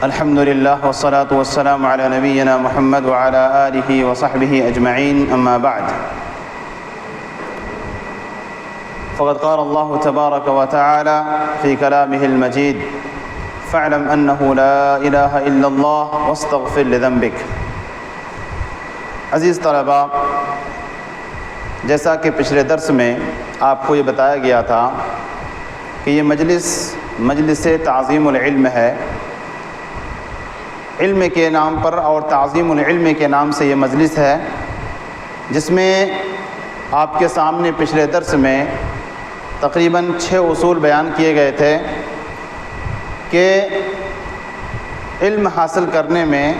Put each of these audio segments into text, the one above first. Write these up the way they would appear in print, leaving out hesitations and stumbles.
الحمد للہ والصلاة والسلام علی نبینا محمد وعلی آلہ وصحبہ اجمعین، اما بعد فقد قال اللہ تبارک وتعالی فی کلامہ المجید فاعلم انہ لا الہ الا اللہ واستغفر لذنبک۔ عزیز طلباء، جیسا کہ پچھلے درس میں آپ کو یہ بتایا گیا تھا کہ یہ مجلس تعظیم العلم ہے۔ علم کے نام پر اور تعظیم العلم کے نام سے یہ مجلس ہے، جس میں آپ کے سامنے پچھلے درس میں تقریباً 6 اصول بیان کیے گئے تھے کہ علم حاصل کرنے میں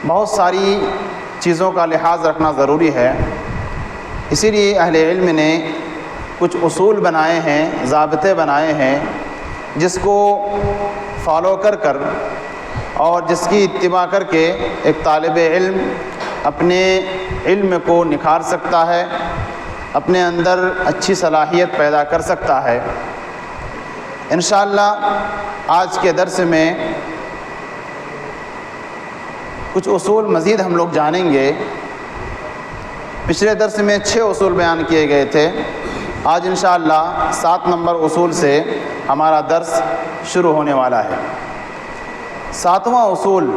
بہت ساری چیزوں کا لحاظ رکھنا ضروری ہے۔ اسی لیے اہل علم نے کچھ اصول بنائے ہیں، ضابطے بنائے ہیں، جس کو فالو کر اور جس کی اتباع کر کے ایک طالب علم اپنے علم کو نکھار سکتا ہے، اپنے اندر اچھی صلاحیت پیدا کر سکتا ہے۔ انشاءاللہ آج کے درس میں کچھ اصول مزید ہم لوگ جانیں گے۔ پچھلے درس میں 6 اصول بیان کیے گئے تھے، آج انشاءاللہ 7 نمبر اصول سے ہمارا درس شروع ہونے والا ہے۔ 7واں اصول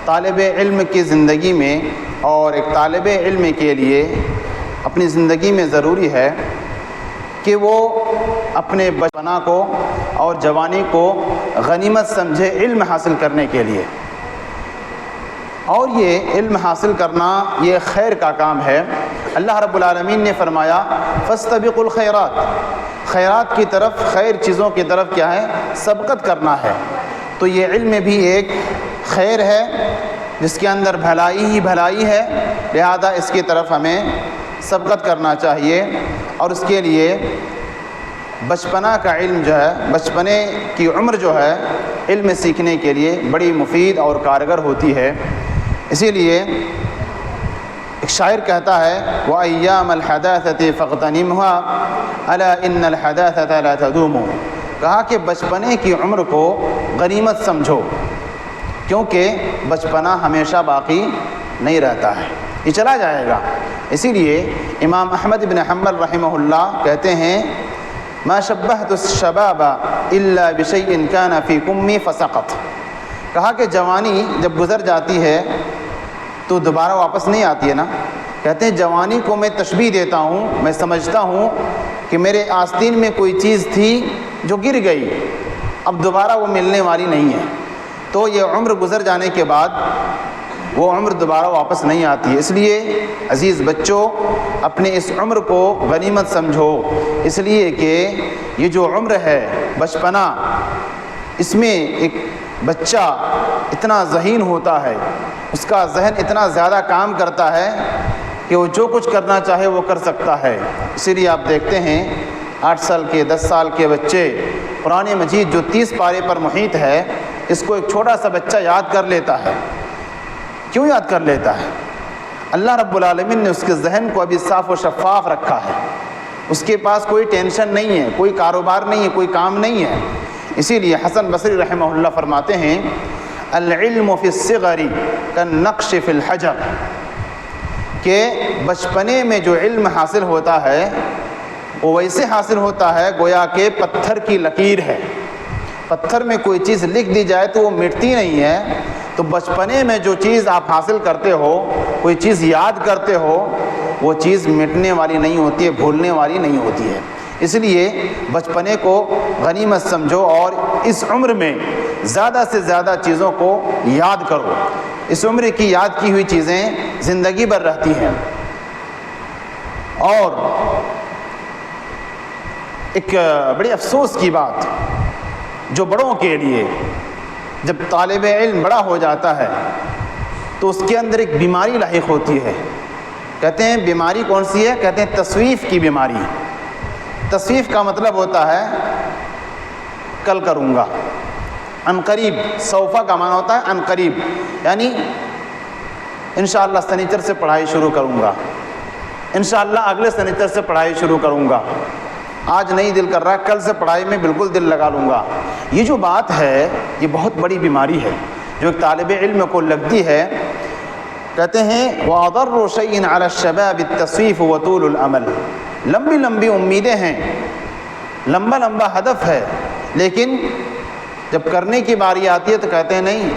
طالب علم کی زندگی میں اور ایک طالب علم کے لیے اپنی زندگی میں ضروری ہے کہ وہ اپنے بچپنا کو اور جوانی کو غنیمت سمجھے علم حاصل کرنے کے لیے۔ اور یہ علم حاصل کرنا یہ خیر کا کام ہے۔ اللہ رب العالمین نے فرمایا فاستبقوا الخیرات، خیرات کی طرف، خیر چیزوں کی طرف کیا ہے؟ سبقت کرنا ہے۔ تو یہ علم بھی ایک خیر ہے جس کے اندر بھلائی ہی بھلائی ہے، لہذا اس کی طرف ہمیں سبقت کرنا چاہیے۔ اور اس کے لیے بچپنا کا علم جو ہے، بچپنے کی عمر جو ہے علم سیکھنے کے لیے بڑی مفید اور کارگر ہوتی ہے۔ اسی لیے ایک شاعر کہتا ہے وَأَيَّامَ الْحَدَاثَةِ فَاغْتَنِمْهَا أَلَا إِنَّ الْحَدَاثَةَ لَا تَدُومُ۔ کہا کہ بچپنے کی عمر کو غنیمت سمجھو، کیونکہ بچپنا ہمیشہ باقی نہیں رہتا ہے، یہ چلا جائے گا۔ اسی لیے امام احمد بن حنبل رحمہ اللہ کہتے ہیں ما شبہت الشباب الا بشیء کان فی کمی فسقط۔ کہا کہ جوانی جب گزر جاتی ہے تو دوبارہ واپس نہیں آتی ہے نا۔ کہتے ہیں جوانی کو میں تشبیہ دیتا ہوں، میں سمجھتا ہوں کہ میرے آستین میں کوئی چیز تھی جو گر گئی، اب دوبارہ وہ ملنے والی نہیں ہے۔ تو یہ عمر گزر جانے کے بعد وہ عمر دوبارہ واپس نہیں آتی ہے۔ اس لیے عزیز بچوں، اپنے اس عمر کو غنیمت سمجھو، اس لیے کہ یہ جو عمر ہے بچپنا، اس میں ایک بچہ اتنا ذہین ہوتا ہے، اس کا ذہن اتنا زیادہ کام کرتا ہے کہ وہ جو کچھ کرنا چاہے وہ کر سکتا ہے۔ اسی لیے آپ دیکھتے ہیں 8 سال کے 10 سال کے بچے قرآن مجید جو 30 پارے پر محیط ہے، اس کو ایک چھوٹا سا بچہ یاد کر لیتا ہے۔ کیوں یاد کر لیتا ہے؟ اللہ رب العالمین نے اس کے ذہن کو ابھی صاف و شفاف رکھا ہے، اس کے پاس کوئی ٹینشن نہیں ہے، کوئی کاروبار نہیں ہے، کوئی کام نہیں ہے۔ اسی لیے حسن بصری رحمہ اللہ فرماتے ہیں العلم فی الصغر کالنقش فی الحجر، کہ بچپنے میں جو علم حاصل ہوتا ہے وہ ویسے حاصل ہوتا ہے گویا کہ پتھر کی لکیر ہے۔ پتھر میں کوئی چیز لکھ دی جائے تو وہ مٹتی نہیں ہے۔ تو بچپنے میں جو چیز آپ حاصل کرتے ہو، کوئی چیز یاد کرتے ہو، وہ چیز مٹنے والی نہیں ہوتی ہے، بھولنے والی نہیں ہوتی ہے۔ اس لیے بچپنے کو غنیمت سمجھو اور اس عمر میں زیادہ سے زیادہ چیزوں کو یاد کرو۔ اس عمر کی یاد کی ہوئی چیزیں زندگی بھر رہتی ہیں۔ اور ایک بڑی افسوس کی بات جو بڑوں کے لیے، جب طالب علم بڑا ہو جاتا ہے تو اس کے اندر ایک بیماری لاحق ہوتی ہے۔ کہتے ہیں بیماری کون سی ہے؟ کہتے ہیں تسویف کی بیماری۔ تسویف کا مطلب ہوتا ہے کل کروں گا، عن قریب۔ سوفا کا معنی ہوتا ہے عن قریب، یعنی انشاءاللہ سنیچر سے پڑھائی شروع کروں گا، انشاءاللہ اگلے سنیچر سے پڑھائی شروع کروں گا، آج نہیں دل کر رہا، کل سے پڑھائی میں بالکل دل لگا لوں گا۔ یہ جو بات ہے یہ بہت بڑی بیماری ہے جو ایک طالب علم کو لگتی ہے. کہتے ہیں وَأَضَرُّ شَيْءٍ عَلَى الشَّبَابِ التَّسْوِيفُ وَطُولُ الْأَمَلِ. لمبی لمبی امیدیں ہیں، لمبا لمبا ہدف ہے، لیکن جب کرنے کی باری آتی ہے تو کہتے ہیں نہیں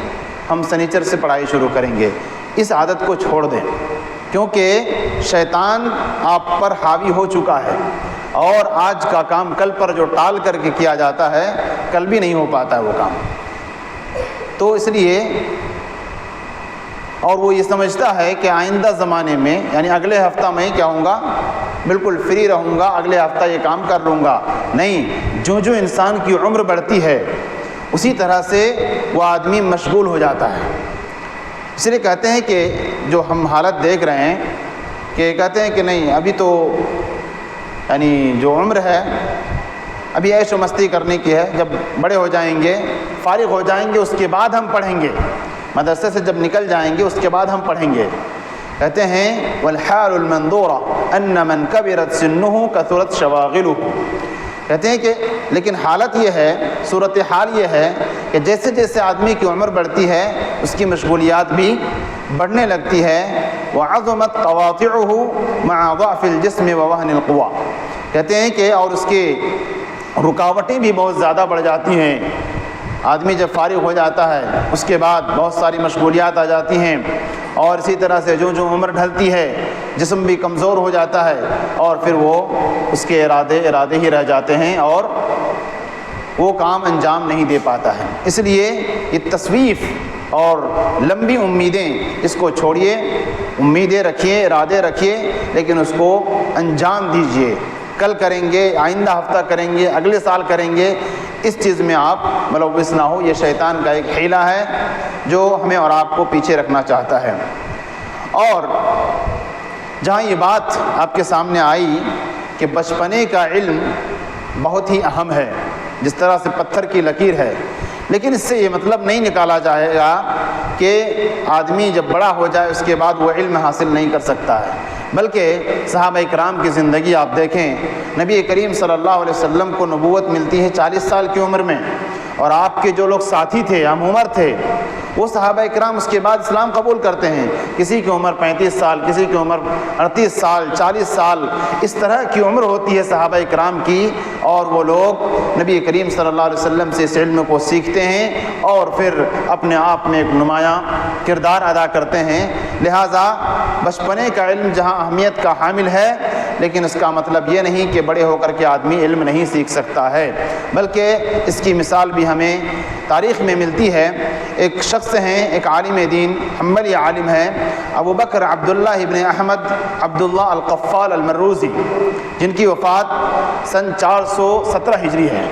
ہم سنیچر سے پڑھائی شروع کریں گے. اس عادت کو چھوڑ دیں، کیونکہ شیطان آپ پر حاوی ہو چکا ہے، اور آج کا کام کل پر جو ٹال کر کے کیا جاتا ہے کل بھی نہیں ہو پاتا ہے وہ کام. تو اس لیے اور وہ یہ سمجھتا ہے کہ آئندہ زمانے میں یعنی اگلے ہفتہ میں کیا ہوں گا، بالکل فری رہوں گا، اگلے ہفتہ یہ کام کر لوں گا. نہیں، جو جو انسان کی عمر بڑھتی ہے اسی طرح سے وہ آدمی مشغول ہو جاتا ہے. اس لیے کہتے ہیں کہ جو ہم حالت دیکھ رہے ہیں کہ کہتے ہیں کہ نہیں ابھی تو یعنی جو عمر ہے ابھی عیش و مستی کرنے کی ہے، جب بڑے ہو جائیں گے فارغ ہو جائیں گے اس کے بعد ہم پڑھیں گے، مدرسے سے جب نکل جائیں گے اس کے بعد ہم پڑھیں گے. کہتے ہیں والحال المنظورہ ان من کبرت سنہ کثرت شواغلہ. کہتے ہیں کہ لیکن حالت یہ ہے، صورتحال یہ ہے کہ جیسے جیسے آدمی کی عمر بڑھتی ہے اس کی مشغولیات بھی بڑھنے لگتی ہے. وعظمت قواطعہ مع ضعف الجسم ووہن القوى. کہتے ہیں کہ اور اس کی رکاوٹیں بھی بہت زیادہ بڑھ جاتی ہیں. آدمی جب فارغ ہو جاتا ہے اس کے بعد بہت ساری مشغولیات آ جاتی ہیں، اور اسی طرح سے جو جو عمر ڈھلتی ہے جسم بھی کمزور ہو جاتا ہے، اور پھر وہ اس کے ارادے ہی رہ جاتے ہیں اور وہ کام انجام نہیں دے پاتا ہے. اس لیے یہ تسویف اور لمبی امیدیں اس کو چھوڑیے، امیدیں رکھیے، ارادے رکھیے، لیکن اس کو انجام دیجیے. کل کریں گے، آئندہ ہفتہ کریں گے، اگلے سال کریں گے، اس چیز میں آپ ملوث نہ ہو. یہ شیطان کا ایک حیلہ ہے جو ہمیں اور آپ کو پیچھے رکھنا چاہتا ہے. اور جہاں یہ بات آپ کے سامنے آئی کہ بچپنے کا علم بہت ہی اہم ہے، جس طرح سے پتھر کی لکیر ہے، لیکن اس سے یہ مطلب نہیں نکالا جائے گا کہ آدمی جب بڑا ہو جائے اس کے بعد وہ علم حاصل نہیں کر سکتا ہے. بلکہ صحابہ اکرام کی زندگی آپ دیکھیں، نبی کریم صلی اللہ علیہ وسلم کو نبوت ملتی ہے 40 سال کی عمر میں، اور آپ کے جو لوگ ساتھی تھے، ہم عمر تھے، وہ صحابہ اکرام اس کے بعد اسلام قبول کرتے ہیں. کسی کی عمر 35 سال، کسی کی عمر 38 سال، 40 سال، اس طرح کی عمر ہوتی ہے صحابہ اکرام کی، اور وہ لوگ نبی کریم صلی اللہ علیہ وسلم سے اس علم کو سیکھتے ہیں اور پھر اپنے آپ میں ایک نمایاں کردار ادا کرتے ہیں. لہٰذا بچپنے کا علم جہاں اہمیت کا حامل ہے، لیکن اس کا مطلب یہ نہیں کہ بڑے ہو کر کے آدمی علم نہیں سیکھ سکتا ہے، بلکہ اس کی مثال بھی ہمیں تاریخ میں ملتی ہے. ایک شخص ہیں، ایک عالم دین، حنبلی عالم ہیں، ابو بکر عبداللہ ابن احمد عبداللہ القفال المروزی، جن کی وفات سن 417 ہجری ہے.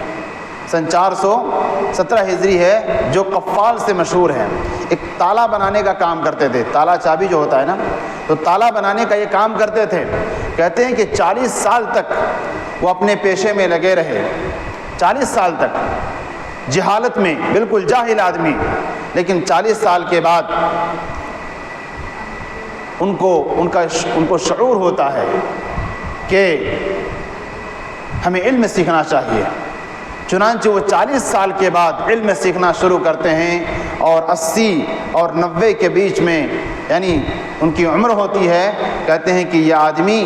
سن 417 ہجری ہے، جو قفال سے مشہور ہیں. ایک تالا بنانے کا کام کرتے تھے، تالا چابی جو ہوتا ہے نا، تو تالا بنانے کا یہ کام کرتے تھے. کہتے ہیں کہ 40 سال تک وہ اپنے پیشے میں لگے رہے، 40 سال تک جہالت میں، بالکل جاہل آدمی، لیکن 40 سال کے بعد ان کو شعور ہوتا ہے کہ ہمیں علم سیکھنا چاہیے. چنانچہ وہ 40 سال کے بعد علم سیکھنا شروع کرتے ہیں، اور 80 اور 90 کے بیچ میں یعنی ان کی عمر ہوتی ہے. کہتے ہیں کہ یہ آدمی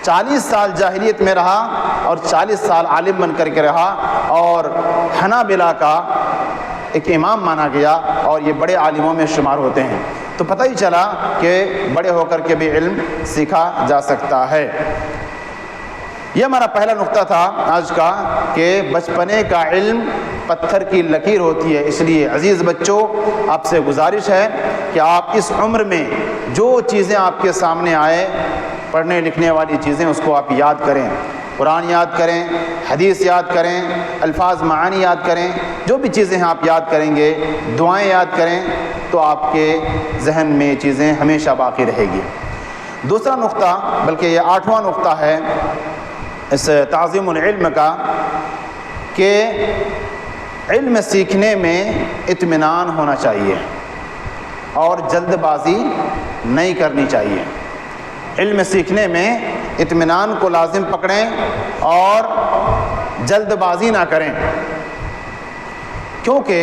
40 سال جاہلیت میں رہا اور 40 سال عالم بن کر کے رہا، اور حنابلہ کا ایک امام مانا گیا، اور یہ بڑے عالموں میں شمار ہوتے ہیں. تو پتہ ہی چلا کہ بڑے ہو کر کے بھی علم سیکھا جا سکتا ہے. یہ ہمارا پہلا نقطہ تھا آج کا کہ بچپنے کا علم پتھر کی لکیر ہوتی ہے. اس لیے عزیز بچوں، آپ سے گزارش ہے کہ آپ اس عمر میں جو چیزیں آپ کے سامنے آئے، پڑھنے لکھنے والی چیزیں، اس کو آپ یاد کریں. قرآن یاد کریں، حدیث یاد کریں، الفاظ معانی یاد کریں. جو بھی چیزیں آپ یاد کریں گے، دعائیں یاد کریں، تو آپ کے ذہن میں چیزیں ہمیشہ باقی رہے گی. دوسرا نقطہ، بلکہ یہ 8واں نقطہ ہے اس تعظیم العلم کا، کہ علم سیکھنے میں اطمینان ہونا چاہیے اور جلد بازی نہیں کرنی چاہیے. علم سیکھنے میں اطمینان کو لازم پکڑیں اور جلد بازی نہ کریں. کیونکہ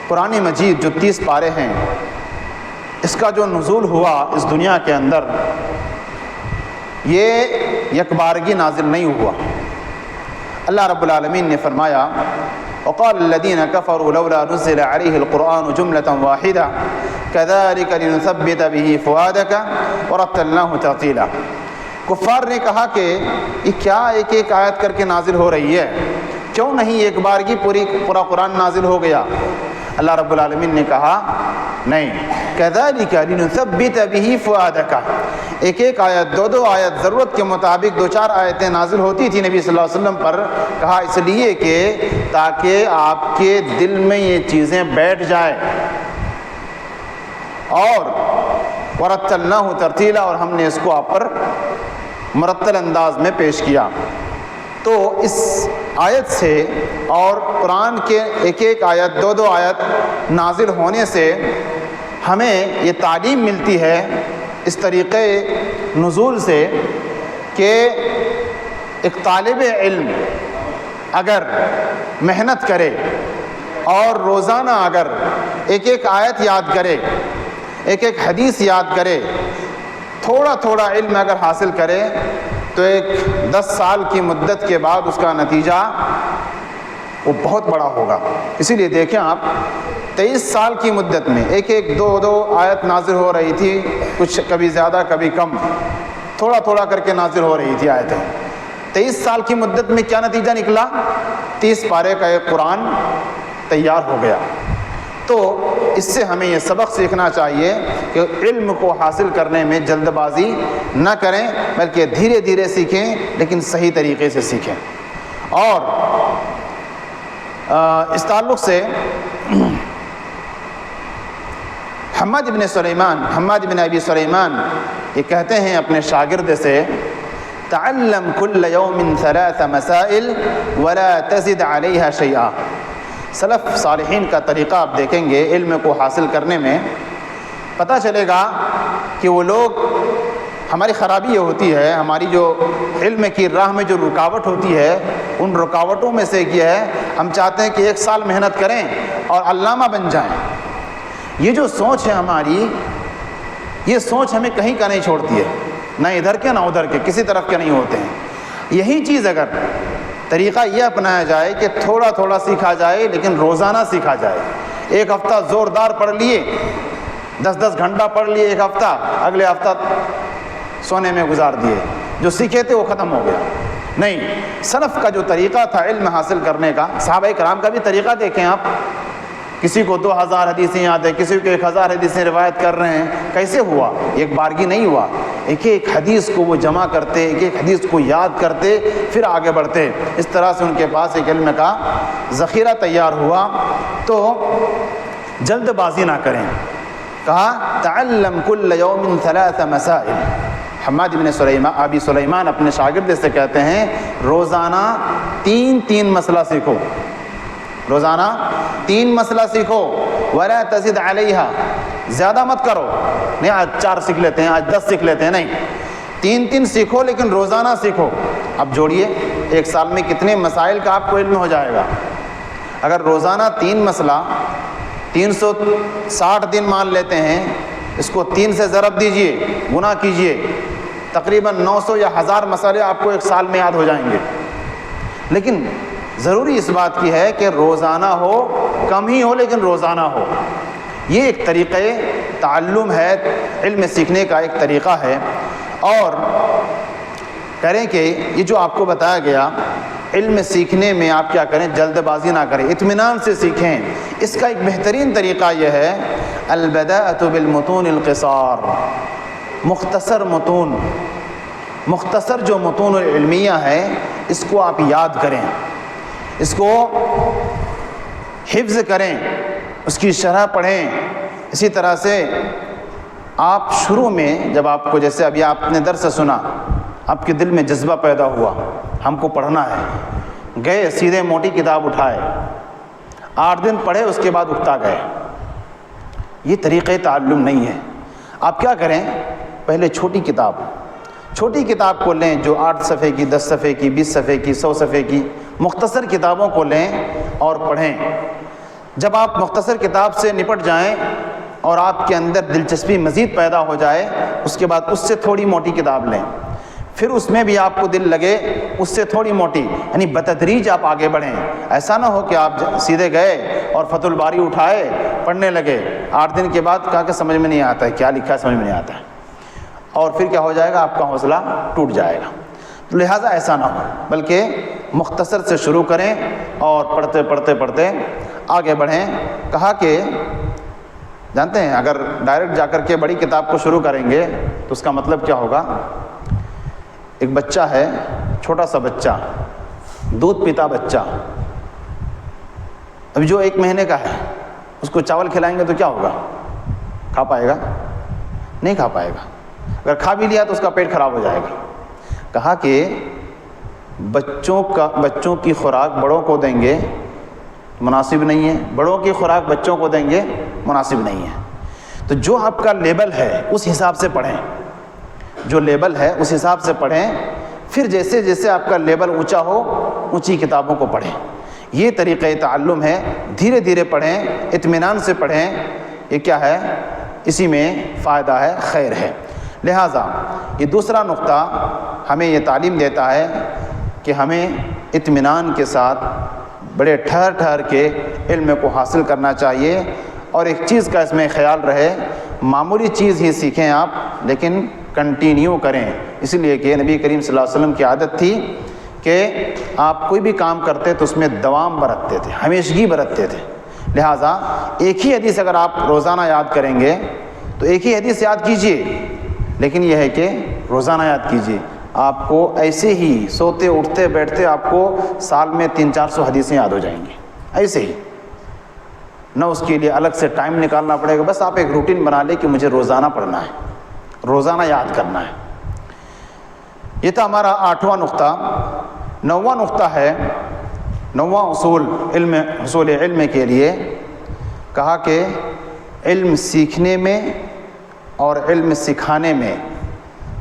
قرآن مجید جو 30 پارے ہیں، اس کا جو نزول ہوا اس دنیا کے اندر، یہ یکبارگی نازل نہیں ہوا۔ اللہ رب العالمین نے فرمایا وقال الذين كفروا لولا نزل عليه القرآن جملة واحدة كذلك لنثبت به فؤادك ورتلناه ترتيلا۔ کفار نے کہا کہ یہ کیا ایک ایک آیت کر کے نازل ہو رہی ہے، کیوں نہیں ایک بارگی پورا قرآن نازل ہو گیا؟ اللہ رب العالمین نے کہا نہیں، كذلك لنثبت به فؤادك، ایک ایک آیت، دو آیت، ضرورت کے مطابق 2-4 آیتیں نازل ہوتی تھی نبی صلی اللہ علیہ وسلم پر، کہا اس لیے کہ تاکہ آپ کے دل میں یہ چیزیں بیٹھ جائیں، اور ورتلناہ ترتیلا، اور ہم نے اس کو آپ پر مرتل انداز میں پیش کیا۔ تو اس آیت سے اور قرآن کے ایک ایک آیت، 2 آیت نازل ہونے سے ہمیں یہ تعلیم ملتی ہے اس طریقے نزول سے کہ ایک طالب علم اگر محنت کرے اور روزانہ اگر ایک ایک آیت یاد کرے، ایک ایک حدیث یاد کرے، تھوڑا علم اگر حاصل کرے، تو ایک 10 سال کی مدت کے بعد اس کا نتیجہ وہ بہت بڑا ہوگا۔ اسی لیے دیکھیں آپ 23 سال کی مدت میں ایک 2 آیت نازل ہو رہی تھی، کچھ کبھی زیادہ کبھی کم، تھوڑا کر کے نازل ہو رہی تھی آیتیں۔ 23 سال کی مدت میں کیا نتیجہ نکلا؟ 30 پارے کا ایک قرآن تیار ہو گیا۔ تو اس سے ہمیں یہ سبق سیکھنا چاہیے کہ علم کو حاصل کرنے میں جلد بازی نہ کریں، بلکہ دھیرے سیکھیں، لیکن صحیح طریقے سے سیکھیں۔ اور اس تعلق سے حماد بن ابی سلیمان یہ کہتے ہیں اپنے شاگرد سے تعلم كل يوم 3 مسائل ولا تزد عليها شيئا۔ سلف صالحین کا طریقہ آپ دیکھیں گے علم کو حاصل کرنے میں، پتہ چلے گا کہ وہ لوگ، ہماری خرابی یہ ہوتی ہے، ہماری جو علم کی راہ میں جو رکاوٹ ہوتی ہے، ان رکاوٹوں میں سے یہ ہے ہم چاہتے ہیں کہ 1 سال محنت کریں اور علامہ بن جائیں۔ یہ جو سوچ ہے ہماری، یہ سوچ ہمیں کہیں کا نہیں چھوڑتی ہے، نہ ادھر کے نہ ادھر کے، کسی طرف کے نہیں ہوتے ہیں۔ یہی چیز اگر طریقہ یہ اپنایا جائے کہ تھوڑا سیکھا جائے لیکن روزانہ سیکھا جائے، ایک ہفتہ زوردار پڑھ لیے، 10 گھنٹہ پڑھ لیے ایک ہفتہ، اگلے ہفتہ سونے میں گزار دیے، جو سیکھے تھے وہ ختم ہو گیا۔ نہیں، سلف کا جو طریقہ تھا علم حاصل کرنے کا، صحابہ کرام کا بھی طریقہ دیکھیں آپ، کسی کو 2000 حدیثیں یاد ہے، کسی کو 1000 حدیثیں روایت کر رہے ہیں، کیسے ہوا؟ ایک بارگی نہیں ہوا، ایک حدیث کو وہ جمع کرتے، ایک حدیث کو یاد کرتے، پھر آگے بڑھتے، اس طرح سے ان کے پاس ایک علم کا ذخیرہ تیار ہوا۔ تو جلد بازی نہ کریں، کہا تعلم كل يوم 3 مسائل۔ حماد بن ابی سلیمان اپنے شاگرد سے کہتے ہیں روزانہ 3 مسئلہ سیکھو، روزانہ 3 مسئلہ سیکھو، ولا تزد علیہا، زیادہ مت کرو، نہیں آج 4 سیکھ لیتے ہیں، آج 10 سیکھ لیتے ہیں، نہیں، 3 سیکھو لیکن روزانہ سیکھو۔ اب جوڑیے 1 سال میں کتنے مسائل کا آپ کو علم ہو جائے گا۔ اگر روزانہ 3 مسئلہ 360 دن مان لیتے ہیں، اس کو 3 سے ضرب دیجئے، گنا کیجئے، تقریباً 900 یا 1000 مسئلے آپ کو 1 سال میں یاد ہو جائیں گے۔ لیکن ضروری اس بات کی ہے کہ روزانہ ہو، کم ہی ہو لیکن روزانہ ہو۔ یہ ایک طریقہ تعلم ہے، علم سیکھنے کا ایک طریقہ ہے۔ اور کریں کہ یہ جو آپ کو بتایا گیا، علم سیکھنے میں آپ کیا کریں؟ جلد بازی نہ کریں، اطمینان سے سیکھیں۔ اس کا ایک بہترین طریقہ یہ ہے البداءۃ بالمتون القصار، مختصر متون، مختصر جو متون علمیہ ہیں اس کو آپ یاد کریں، اس کو حفظ کریں، اس کی شرح پڑھیں۔ اسی طرح سے آپ شروع میں جب آپ کو، جیسے ابھی آپ نے درس سنا، آپ کے دل میں جذبہ پیدا ہوا ہم کو پڑھنا ہے، گئے سیدھے موٹی کتاب اٹھائے، 8 دن پڑھے، اس کے بعد اکتا گئے، یہ طریقہ تعلم نہیں ہے۔ آپ کیا کریں؟ پہلے چھوٹی کتاب کو لیں، جو 8 صفحے کی، 10 صفحے کی، 20 صفحے کی، 100 صفحے کی، مختصر کتابوں کو لیں اور پڑھیں۔ جب آپ مختصر کتاب سے نپٹ جائیں اور آپ کے اندر دلچسپی مزید پیدا ہو جائے، اس کے بعد اس سے تھوڑی موٹی کتاب لیں، پھر اس میں بھی آپ کو دل لگے اس سے تھوڑی موٹی، یعنی بتدریج آپ آگے بڑھیں۔ ایسا نہ ہو کہ آپ سیدھے گئے اور فتح الباری اٹھائے پڑھنے لگے، 8 دن کے بعد کہا کہ سمجھ میں نہیں آتا ہے، کیا لکھا ہے سمجھ میں نہیں آتا ہے، اور پھر کیا ہو جائے گا، آپ کا حوصلہ ٹوٹ جائے گا۔ تو لہٰذا ایسا نہ ہو، بلکہ مختصر سے شروع کریں اور پڑھتے پڑھتے پڑھتے آگے بڑھیں۔ کہا کہ جانتے ہیں اگر ڈائریکٹ جا کر کے بڑی کتاب کو شروع کریں گے تو اس کا مطلب کیا ہوگا؟ ایک بچہ ہے، چھوٹا سا بچہ، دودھ پیتا بچہ، اب جو 1 مہینے کا ہے اس کو چاول کھلائیں گے تو کیا ہوگا؟ کھا پائے گا؟ نہیں کھا پائے گا۔ اگر کھا بھی لیا تو اس کا پیٹ خراب ہو جائے گا۔ کہا کہ بچوں کی خوراک بڑوں کو دیں گے مناسب نہیں ہے، بڑوں کی خوراک بچوں کو دیں گے مناسب نہیں ہے۔ تو جو آپ کا لیبل ہے اس حساب سے پڑھیں، جو لیبل ہے اس حساب سے پڑھیں، پھر جیسے جیسے آپ کا لیبل اونچا ہو اونچی کتابوں کو پڑھیں۔ یہ طریقہ تعلم ہے، دھیرے دھیرے پڑھیں، اطمینان سے پڑھیں، یہ کیا ہے؟ اسی میں فائدہ ہے، خیر ہے۔ لہٰذا یہ دوسرا نقطہ ہمیں یہ تعلیم دیتا ہے کہ ہمیں اطمینان کے ساتھ بڑے ٹھہر کے علم کو حاصل کرنا چاہیے، اور ایک چیز کا اس میں خیال رہے، معمولی چیز ہی سیکھیں آپ لیکن کنٹینیو کریں، اس لیے کہ نبی کریم صلی اللہ علیہ وسلم کی عادت تھی کہ آپ کوئی بھی کام کرتے تو اس میں دوام برتتے تھے، ہمیشگی برتتے تھے۔ لہٰذا ایک ہی حدیث اگر آپ روزانہ یاد کریں گے تو ایک ہی حدیث یاد کیجئے، لیکن یہ ہے کہ روزانہ یاد کیجئے۔ آپ کو ایسے ہی سوتے اٹھتے بیٹھتے آپ کو سال میں 300-400 حدیثیں یاد ہو جائیں گی، ایسے ہی، نہ اس کے لیے الگ سے ٹائم نکالنا پڑے گا، بس آپ ایک روٹین بنا لیں کہ مجھے روزانہ پڑھنا ہے، روزانہ یاد کرنا ہے۔ یہ تھا ہمارا 8واں نقطہ۔ 9واں نقطہ ہے، 9واں حصول علم کے لیے کہا کہ علم سیکھنے میں اور علم سکھانے میں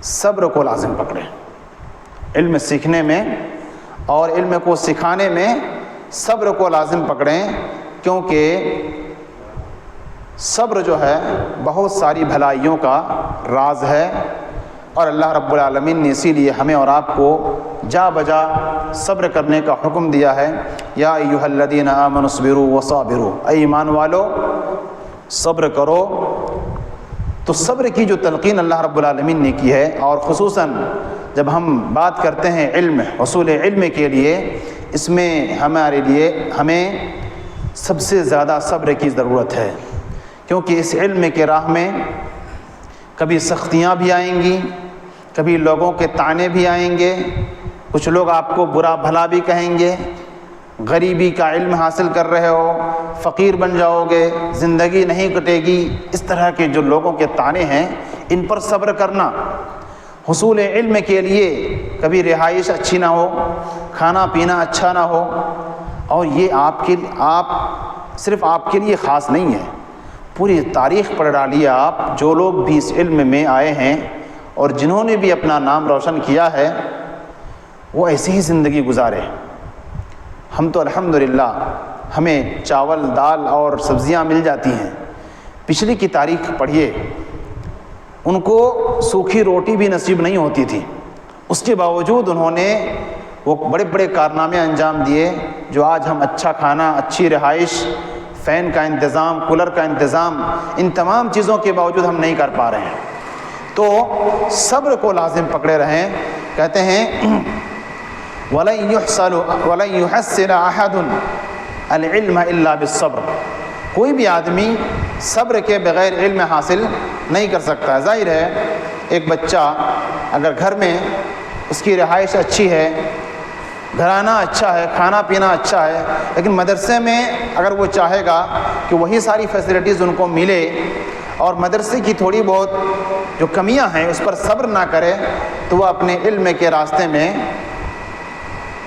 صبر کو لازم پکڑیں۔ علم سیکھنے میں اور علم کو سکھانے میں صبر کو لازم پکڑیں، کیونکہ صبر جو ہے بہت ساری بھلائیوں کا راز ہے، اور اللہ رب العالمین نے اسی لیے ہمیں اور آپ کو جا بجا صبر کرنے کا حکم دیا ہے۔ یا ایھا الذین آمنوا اصبروا وصابروا، اے ایمان والو صبر کرو۔ تو صبر کی جو تلقین اللہ رب العالمین نے کی ہے، اور خصوصاً جب ہم بات کرتے ہیں علم، حصول علم کے لیے، اس میں ہمیں سب سے زیادہ صبر کی ضرورت ہے، کیونکہ اس علم کے راہ میں کبھی سختیاں بھی آئیں گی، کبھی لوگوں کے طعنے بھی آئیں گے، کچھ لوگ آپ کو برا بھلا بھی کہیں گے، غریبی کا علم حاصل کر رہے ہو، فقیر بن جاؤ گے، زندگی نہیں کٹے گی، اس طرح کے جو لوگوں کے طعنے ہیں ان پر صبر کرنا۔ حصول علم کے لیے کبھی رہائش اچھی نہ ہو، کھانا پینا اچھا نہ ہو، اور یہ صرف آپ کے لیے خاص نہیں ہے، پوری تاریخ پڑھ ڈالیے آپ، جو لوگ بھی اس علم میں آئے ہیں اور جنہوں نے بھی اپنا نام روشن کیا ہے وہ ایسی ہی زندگی گزارے۔ ہم تو الحمدللہ ہمیں چاول دال اور سبزیاں مل جاتی ہیں، پچھلی کی تاریخ پڑھیے، ان کو سوکھی روٹی بھی نصیب نہیں ہوتی تھی، اس کے باوجود انہوں نے وہ بڑے بڑے کارنامے انجام دیے جو آج ہم اچھا کھانا، اچھی رہائش، فین کا انتظام، کولر کا انتظام، ان تمام چیزوں کے باوجود ہم نہیں کر پا رہے ہیں۔ تو صبر کو لازم پکڑے رہیں۔ کہتے ہیں وَلَن يُحَصِّلَ أَحَدٌ الْعِلْمَ إِلَّا بِالصَّبْرِ، کوئی بھی آدمی صبر کے بغیر علم حاصل نہیں کر سکتا۔ ظاہر ہے ایک بچہ اگر گھر میں اس کی رہائش اچھی ہے، گھرانہ اچھا ہے، کھانا پینا اچھا ہے، لیکن مدرسے میں اگر وہ چاہے گا کہ وہی ساری فیسلٹیز ان کو ملے اور مدرسے کی تھوڑی بہت جو کمیاں ہیں اس پر صبر نہ کرے تو وہ اپنے علم کے راستے میں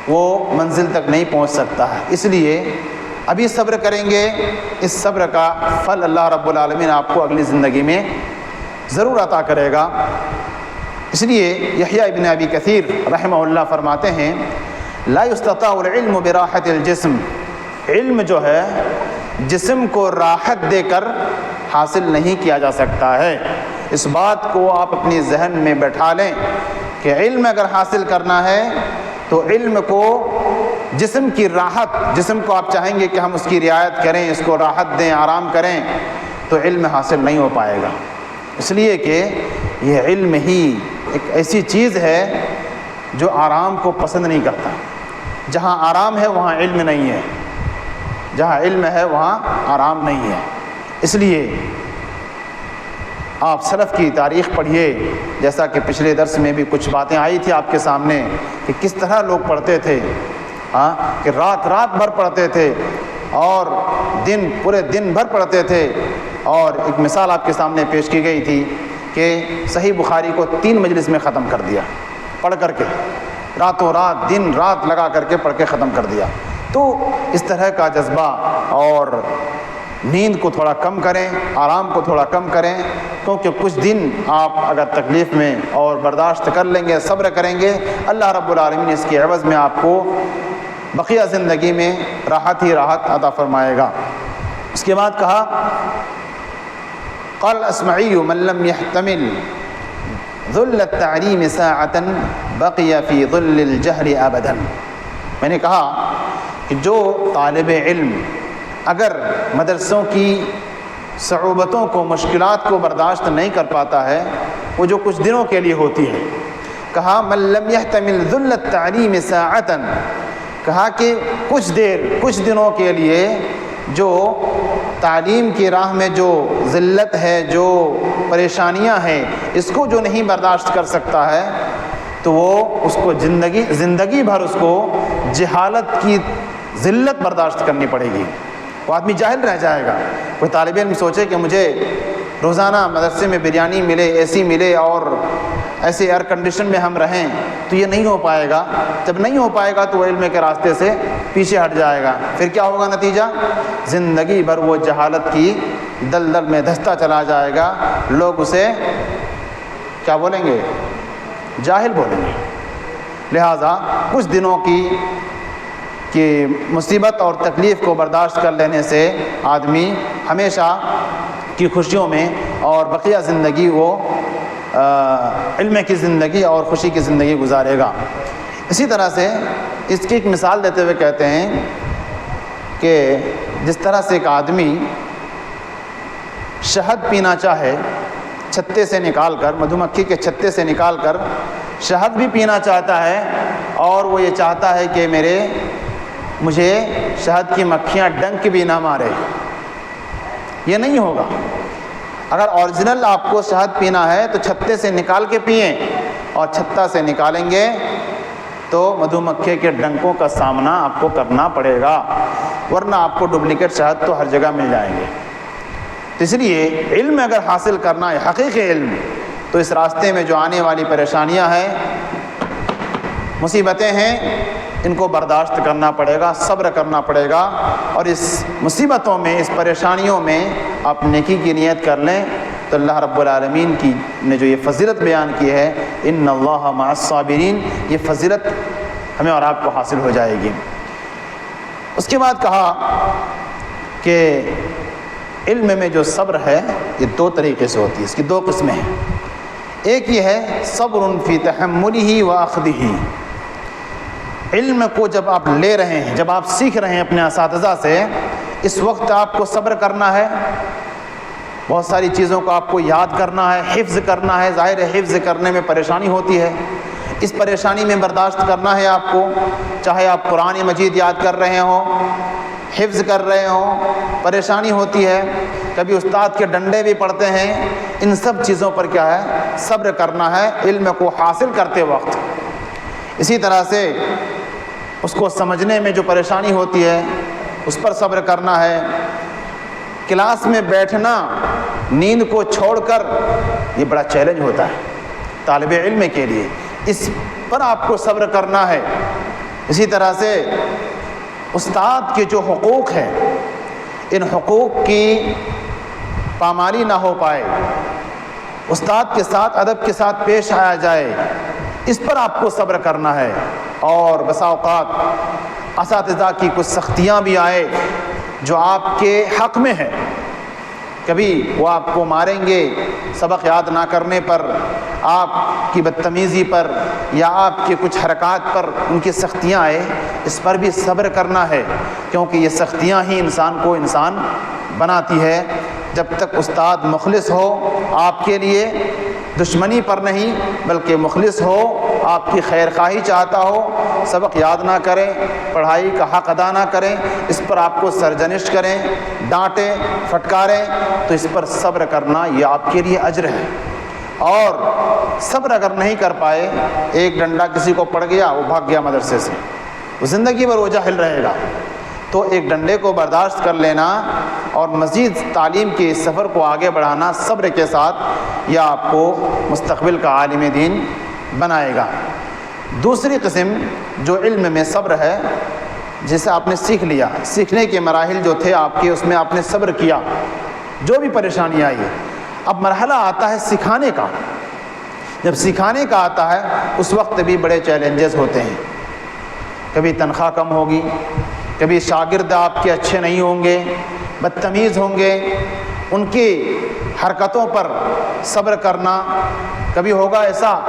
وہ منزل تک نہیں پہنچ سکتا ہے۔ اس لیے ابھی صبر کریں گے، اس صبر کا پھل اللہ رب العالمین آپ کو اگلی زندگی میں ضرور عطا کرے گا۔ اس لیے یحییٰ ابن ابی کثیر رحمہ اللہ فرماتے ہیں لا یستطاع العلم براحت الجسم، علم جو ہے جسم کو راحت دے کر حاصل نہیں کیا جا سکتا ہے۔ اس بات کو آپ اپنی ذہن میں بیٹھا لیں کہ علم اگر حاصل کرنا ہے تو علم کو جسم کی راحت، جسم کو آپ چاہیں گے کہ ہم اس کی رعایت کریں، اس کو راحت دیں، آرام کریں، تو علم حاصل نہیں ہو پائے گا، اس لیے کہ یہ علم ہی ایک ایسی چیز ہے جو آرام کو پسند نہیں کرتا۔ جہاں آرام ہے وہاں علم نہیں ہے، جہاں علم ہے وہاں آرام نہیں ہے۔ اس لیے آپ سلف کی تاریخ پڑھیے، جیسا کہ پچھلے درس میں بھی کچھ باتیں آئی تھی آپ کے سامنے کہ کس طرح لوگ پڑھتے تھے، کہ رات بھر پڑھتے تھے اور پورے دن بھر پڑھتے تھے۔ اور ایک مثال آپ کے سامنے پیش کی گئی تھی کہ صحیح بخاری کو 3 مجلس میں ختم کر دیا، پڑھ کر کے راتوں رات دن رات لگا کر کے پڑھ کے ختم کر دیا۔ تو اس طرح کا جذبہ، اور نیند کو تھوڑا کم کریں، آرام کو تھوڑا کم کریں، کیونکہ کچھ دن آپ اگر تکلیف میں اور برداشت کر لیں گے، صبر کریں گے، اللہ رب العالمین اس کے عوض میں آپ کو بقیہ زندگی میں راحت ہی راحت عطا فرمائے گا۔ اس کے بعد کہا قال الاسمعی من لم يحتمل ذل التعلیم ساعة بقی فی ظل الجہل ابدا۔ میں نے کہا کہ جو طالب علم اگر مدرسوں کی صعوبتوں کو، مشکلات کو برداشت نہیں کر پاتا ہے، وہ جو کچھ دنوں کے لیے ہوتی ہے، کہا من لم يحتمل ذل التعلیم ساعة، کہا کہ کچھ دنوں کے لیے جو تعلیم کی راہ میں جو ذلت ہے، جو پریشانیاں ہیں، اس کو جو نہیں برداشت کر سکتا ہے تو وہ اس کو زندگی بھر اس کو جہالت کی ذلت برداشت کرنی پڑے گی، وہ آدمی جاہل رہ جائے گا۔ کوئی طالب علم سوچے کہ مجھے روزانہ مدرسے میں بریانی ملے، اے سی ملے اور ایسے ایئر کنڈیشن میں ہم رہیں، تو یہ نہیں ہو پائے گا۔ جب نہیں ہو پائے گا تو وہ علم کے راستے سے پیچھے ہٹ جائے گا، پھر کیا ہوگا نتیجہ؟ زندگی بھر وہ جہالت کی دلدل میں دھستا چلا جائے گا، لوگ اسے کیا بولیں گے؟ جاہل بولیں گے۔ لہٰذا کچھ دنوں کی مصیبت اور تکلیف کو برداشت کر لینے سے آدمی ہمیشہ کی خوشیوں میں اور بقیہ زندگی وہ علم کی زندگی اور خوشی کی زندگی گزارے گا۔ اسی طرح سے اس کی ایک مثال دیتے ہوئے کہتے ہیں کہ جس طرح سے ایک آدمی شہد پینا چاہے چھتے سے نکال کر، مدھو مکھی کے چھتے سے نکال کر شہد بھی پینا چاہتا ہے، اور وہ یہ چاہتا ہے کہ مجھے شہد کی مکھیاں ڈنک بھی نہ مارے، یہ نہیں ہوگا۔ اگر اوریجنل آپ کو شہد پینا ہے تو چھتے سے نکال کے پئیں، اور چھتا سے نکالیں گے تو مدھو مکھی کے ڈنکوں کا سامنا آپ کو کرنا پڑے گا، ورنہ آپ کو ڈپلیکیٹ شہد تو ہر جگہ مل جائیں گے۔ اس لیے علم اگر حاصل کرنا ہے، حقیقی علم، تو اس راستے میں جو آنے والی پریشانیاں ہیں، مصیبتیں ہیں، ان کو برداشت کرنا پڑے گا، صبر کرنا پڑے گا، اور اس مصیبتوں میں، اس پریشانیوں میں آپ نیکی کی نیت کر لیں تو اللہ رب العالمین نے جو یہ فضیلت بیان کی ہے، ان اللہ مع الصابرین، یہ فضیلت ہمیں اور آپ کو حاصل ہو جائے گی۔ اس کے بعد کہا کہ علم میں جو صبر ہے یہ 2 طریقے سے ہوتی ہے، اس کی 2 قسمیں ہیں۔ ایک یہ ہے صبر فی تحملہ و اخذہ، علم کو جب آپ لے رہے ہیں، جب آپ سیکھ رہے ہیں اپنے اساتذہ سے، اس وقت آپ کو صبر کرنا ہے، بہت ساری چیزوں کو آپ کو یاد کرنا ہے، حفظ کرنا ہے۔ ظاہر ہے حفظ کرنے میں پریشانی ہوتی ہے، اس پریشانی میں برداشت کرنا ہے آپ کو، چاہے آپ قرآن مجید یاد کر رہے ہوں، حفظ کر رہے ہوں، پریشانی ہوتی ہے، کبھی استاد کے ڈنڈے بھی پڑتے ہیں، ان سب چیزوں پر کیا ہے؟ صبر کرنا ہے علم کو حاصل کرتے وقت۔ اسی طرح سے اس کو سمجھنے میں جو پریشانی ہوتی ہے اس پر صبر کرنا ہے۔ کلاس میں بیٹھنا نیند کو چھوڑ کر، یہ بڑا چیلنج ہوتا ہے طالب علم کے لیے، اس پر آپ کو صبر کرنا ہے۔ اسی طرح سے استاد کے جو حقوق ہیں، ان حقوق کی پامالی نہ ہو پائے، استاد کے ساتھ ادب کے ساتھ پیش آیا جائے، اس پر آپ کو صبر کرنا ہے۔ اور بسا اوقات اساتذہ کی کچھ سختیاں بھی آئے جو آپ کے حق میں ہے. کبھی وہ آپ کو ماریں گے سبق یاد نہ کرنے پر، آپ کی بدتمیزی پر، یا آپ کے کچھ حرکات پر ان کی سختیاں آئے، اس پر بھی صبر کرنا ہے، کیونکہ یہ سختیاں ہی انسان کو انسان بناتی ہے. جب تک استاد مخلص ہو آپ کے لیے، دشمنی پر نہیں بلکہ مخلص ہو، آپ کی خیر خواہی چاہتا ہو، سبق یاد نہ کریں، پڑھائی کا حق ادا نہ کریں، اس پر آپ کو سرزنش کریں، ڈانٹیں، پھٹکاریں، تو اس پر صبر کرنا یہ آپ کے لیے اجر ہے. اور صبر اگر نہیں کر پائے، ایک ڈنڈا کسی کو پڑ گیا، وہ بھاگ گیا مدرسے سے، وہ زندگی بھر وہ جاہل رہے گا. تو ایک ڈنڈے کو برداشت کر لینا اور مزید تعلیم کے سفر کو آگے بڑھانا صبر کے ساتھ، یہ آپ کو مستقبل کا عالم دین بنائے گا. دوسری قسم جو علم میں صبر ہے، جسے آپ نے سیکھ لیا، سیکھنے کے مراحل جو تھے آپ کے، اس میں آپ نے صبر کیا، جو بھی پریشانی آئی. اب مرحلہ آتا ہے سکھانے کا. جب سکھانے کا آتا ہے اس وقت بھی بڑے چیلنجز ہوتے ہیں. کبھی تنخواہ کم ہوگی، کبھی شاگرد آپ کے اچھے نہیں ہوں گے، بدتمیز ہوں گے، ان کی حرکتوں پر صبر کرنا. کبھی ہوگا ایسا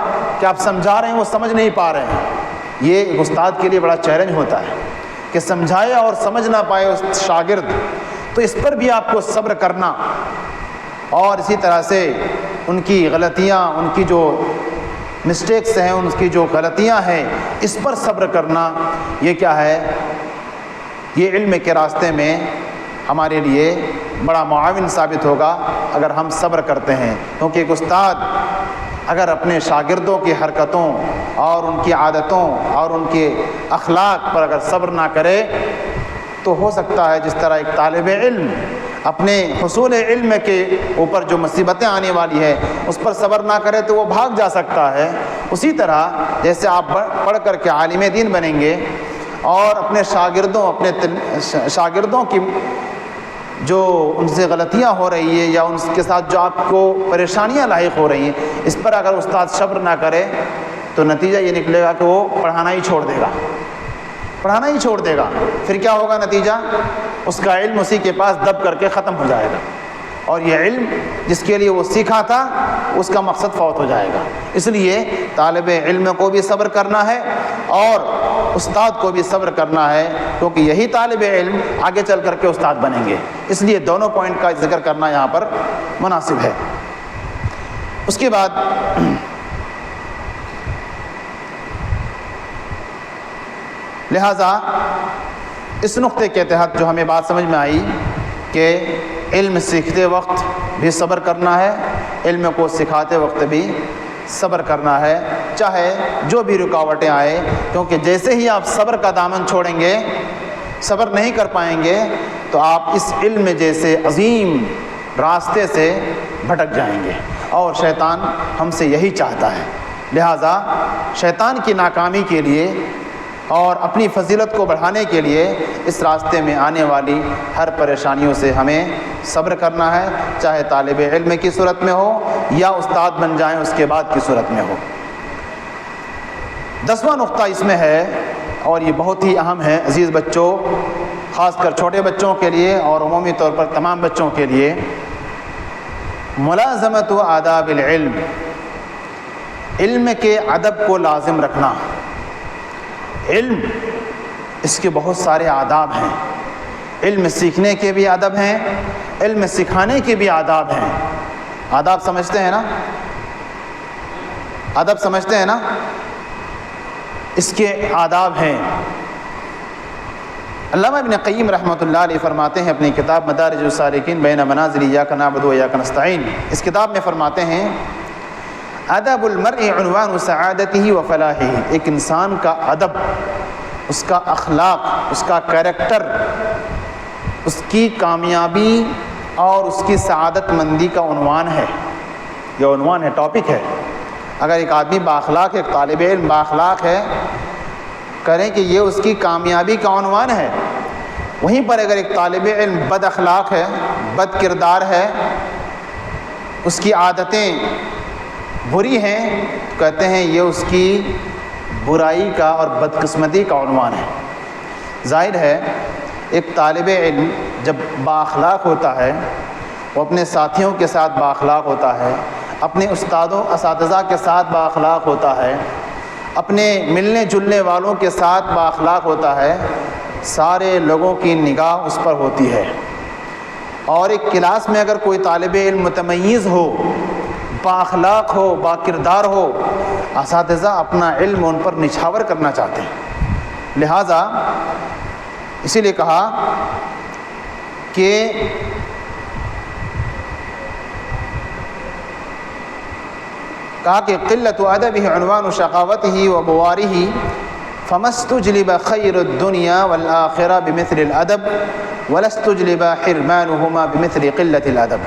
کہ آپ سمجھا رہے ہیں وہ سمجھ نہیں پا رہے ہیں. یہ ایک استاد کے لیے بڑا چیلنج ہوتا ہے کہ سمجھائے اور سمجھ نہ پائے اس شاگرد، تو اس پر بھی آپ کو صبر کرنا. اور اسی طرح سے ان کی غلطیاں، ان کی جو مسٹیکس ہیں، ان کی جو غلطیاں ہیں، اس پر صبر کرنا. یہ کیا ہے؟ یہ علم کے راستے میں ہمارے لیے بڑا معاون ثابت ہوگا اگر ہم صبر کرتے ہیں. کیونکہ ایک استاد اگر اپنے شاگردوں کی حرکتوں اور ان کی عادتوں اور ان کے اخلاق پر اگر صبر نہ کرے، تو ہو سکتا ہے جس طرح ایک طالب علم اپنے حصول علم کے اوپر جو مصیبتیں آنے والی ہے اس پر صبر نہ کرے تو وہ بھاگ جا سکتا ہے. اسی طرح جیسے آپ پڑھ کر کے عالم دین بنیں گے اور اپنے شاگردوں کی جو ان سے غلطیاں ہو رہی ہیں یا ان کے ساتھ جو آپ کو پریشانیاں لاحق ہو رہی ہیں، اس پر اگر استاد صبر نہ کرے تو نتیجہ یہ نکلے گا کہ وہ پڑھانا ہی چھوڑ دے گا. پھر کیا ہوگا نتیجہ؟ اس کا علم اسی کے پاس دب کر کے ختم ہو جائے گا، اور یہ علم جس کے لیے وہ سیکھا تھا اس کا مقصد فوت ہو جائے گا. اس لیے طالب علم کو بھی صبر کرنا ہے اور استاد کو بھی صبر کرنا ہے، کیونکہ یہی طالب علم آگے چل کر کے استاد بنیں گے. اس لیے دونوں پوائنٹ کا ذکر کرنا یہاں پر مناسب ہے. اس کے بعد لہٰذا اس نقطے کے تحت جو ہمیں بات سمجھ میں آئی کہ علم سیکھتے وقت بھی صبر کرنا ہے، علم کو سکھاتے وقت بھی صبر کرنا ہے، چاہے جو بھی رکاوٹیں آئے. کیونکہ جیسے ہی آپ صبر کا دامن چھوڑیں گے، صبر نہیں کر پائیں گے، تو آپ اس علم جیسے عظیم راستے سے بھٹک جائیں گے، اور شیطان ہم سے یہی چاہتا ہے. لہٰذا شیطان کی ناکامی کے لیے اور اپنی فضیلت کو بڑھانے کے لیے اس راستے میں آنے والی ہر پریشانیوں سے ہمیں صبر کرنا ہے، چاہے طالب علم کی صورت میں ہو یا استاد بن جائیں اس کے بعد کی صورت میں ہو. 10واں نقطہ اس میں ہے، اور یہ بہت ہی اہم ہے عزیز بچوں، خاص کر چھوٹے بچوں کے لیے اور عمومی طور پر تمام بچوں کے لیے، ملازمت آداب العلم، علم کے ادب کو لازم رکھنا. علم اس کے بہت سارے آداب ہیں. علم سیکھنے کے بھی آداب ہیں، علم سکھانے کے بھی آداب ہیں. آداب سمجھتے ہیں نا؟ ادب سمجھتے ہیں نا؟ اس کے آداب ہیں. علامہ ابن قیم رحمۃ اللہ علیہ فرماتے ہیں اپنی کتاب مدارج السالکین بین منازل ایاک نعبد و ایاک نستعین، اس کتاب میں فرماتے ہیں ادب المرء عنوان سعادتہ و فلاحہ. ایک انسان کا ادب، اس کا اخلاق، اس کا کریکٹر، اس کی کامیابی اور اس کی سعادت مندی کا عنوان ہے. یہ عنوان ہے، ٹاپک ہے. اگر ایک آدمی بااخلاق ہے، ایک طالب علم بااخلاق ہے، کریں کہ یہ اس کی کامیابی کا عنوان ہے. وہیں پر اگر ایک طالب علم بد اخلاق ہے، بد کردار ہے، اس کی عادتیں بری ہیں، کہتے ہیں یہ اس کی برائی کا اور بدقسمتی کا عنوان ہے۔ ظاہر ہے ایک طالب علم جب بااخلاق ہوتا ہے، وہ اپنے ساتھیوں کے ساتھ بااخلاق ہوتا ہے، اپنے استادوں اساتذہ کے ساتھ بااخلاق ہوتا ہے، اپنے ملنے جلنے والوں کے ساتھ بااخلاق ہوتا ہے، سارے لوگوں کی نگاہ اس پر ہوتی ہے۔ اور ایک کلاس میں اگر کوئی طالب علم متمیز ہو، بااخلاق ہو، باکردار ہو، اساتذہ اپنا علم ان پر نچھاور کرنا چاہتے ہیں۔ لہٰذا اسی لیے کہا کہ قلت ادبہ عنوان شقاوتہ و بوارہ فما استجلب خیر الدنیا والآخرہ بمثل الادب ولا استجلب حرمانہما بمثل قلت الادب۔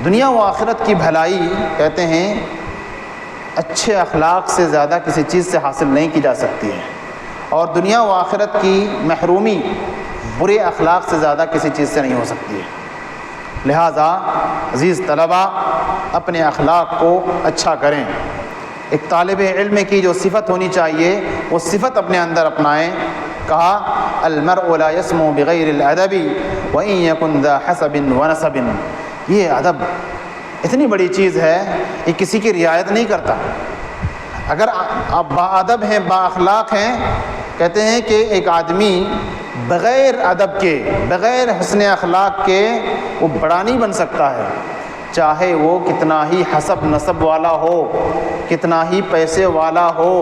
دنیا و آخرت کی بھلائی کہتے ہیں اچھے اخلاق سے زیادہ کسی چیز سے حاصل نہیں کی جا سکتی ہے، اور دنیا و آخرت کی محرومی برے اخلاق سے زیادہ کسی چیز سے نہیں ہو سکتی ہے۔ لہٰذا عزیز طلبہ اپنے اخلاق کو اچھا کریں۔ ایک طالب علم کی جو صفت ہونی چاہیے وہ صفت اپنے اندر اپنائیں۔ کہا المرء لا يسمو بغیر الادب وان يكن ذا حسب ونسب۔ یہ ادب اتنی بڑی چیز ہے، یہ کسی کی رعایت نہیں کرتا۔ اگر آپ باادب ہیں، با اخلاق ہیں، کہتے ہیں کہ ایک آدمی بغیر ادب کے، بغیر حسن اخلاق کے وہ بڑا نہیں بن سکتا ہے، چاہے وہ کتنا ہی حسب نسب والا ہو، کتنا ہی پیسے والا ہو،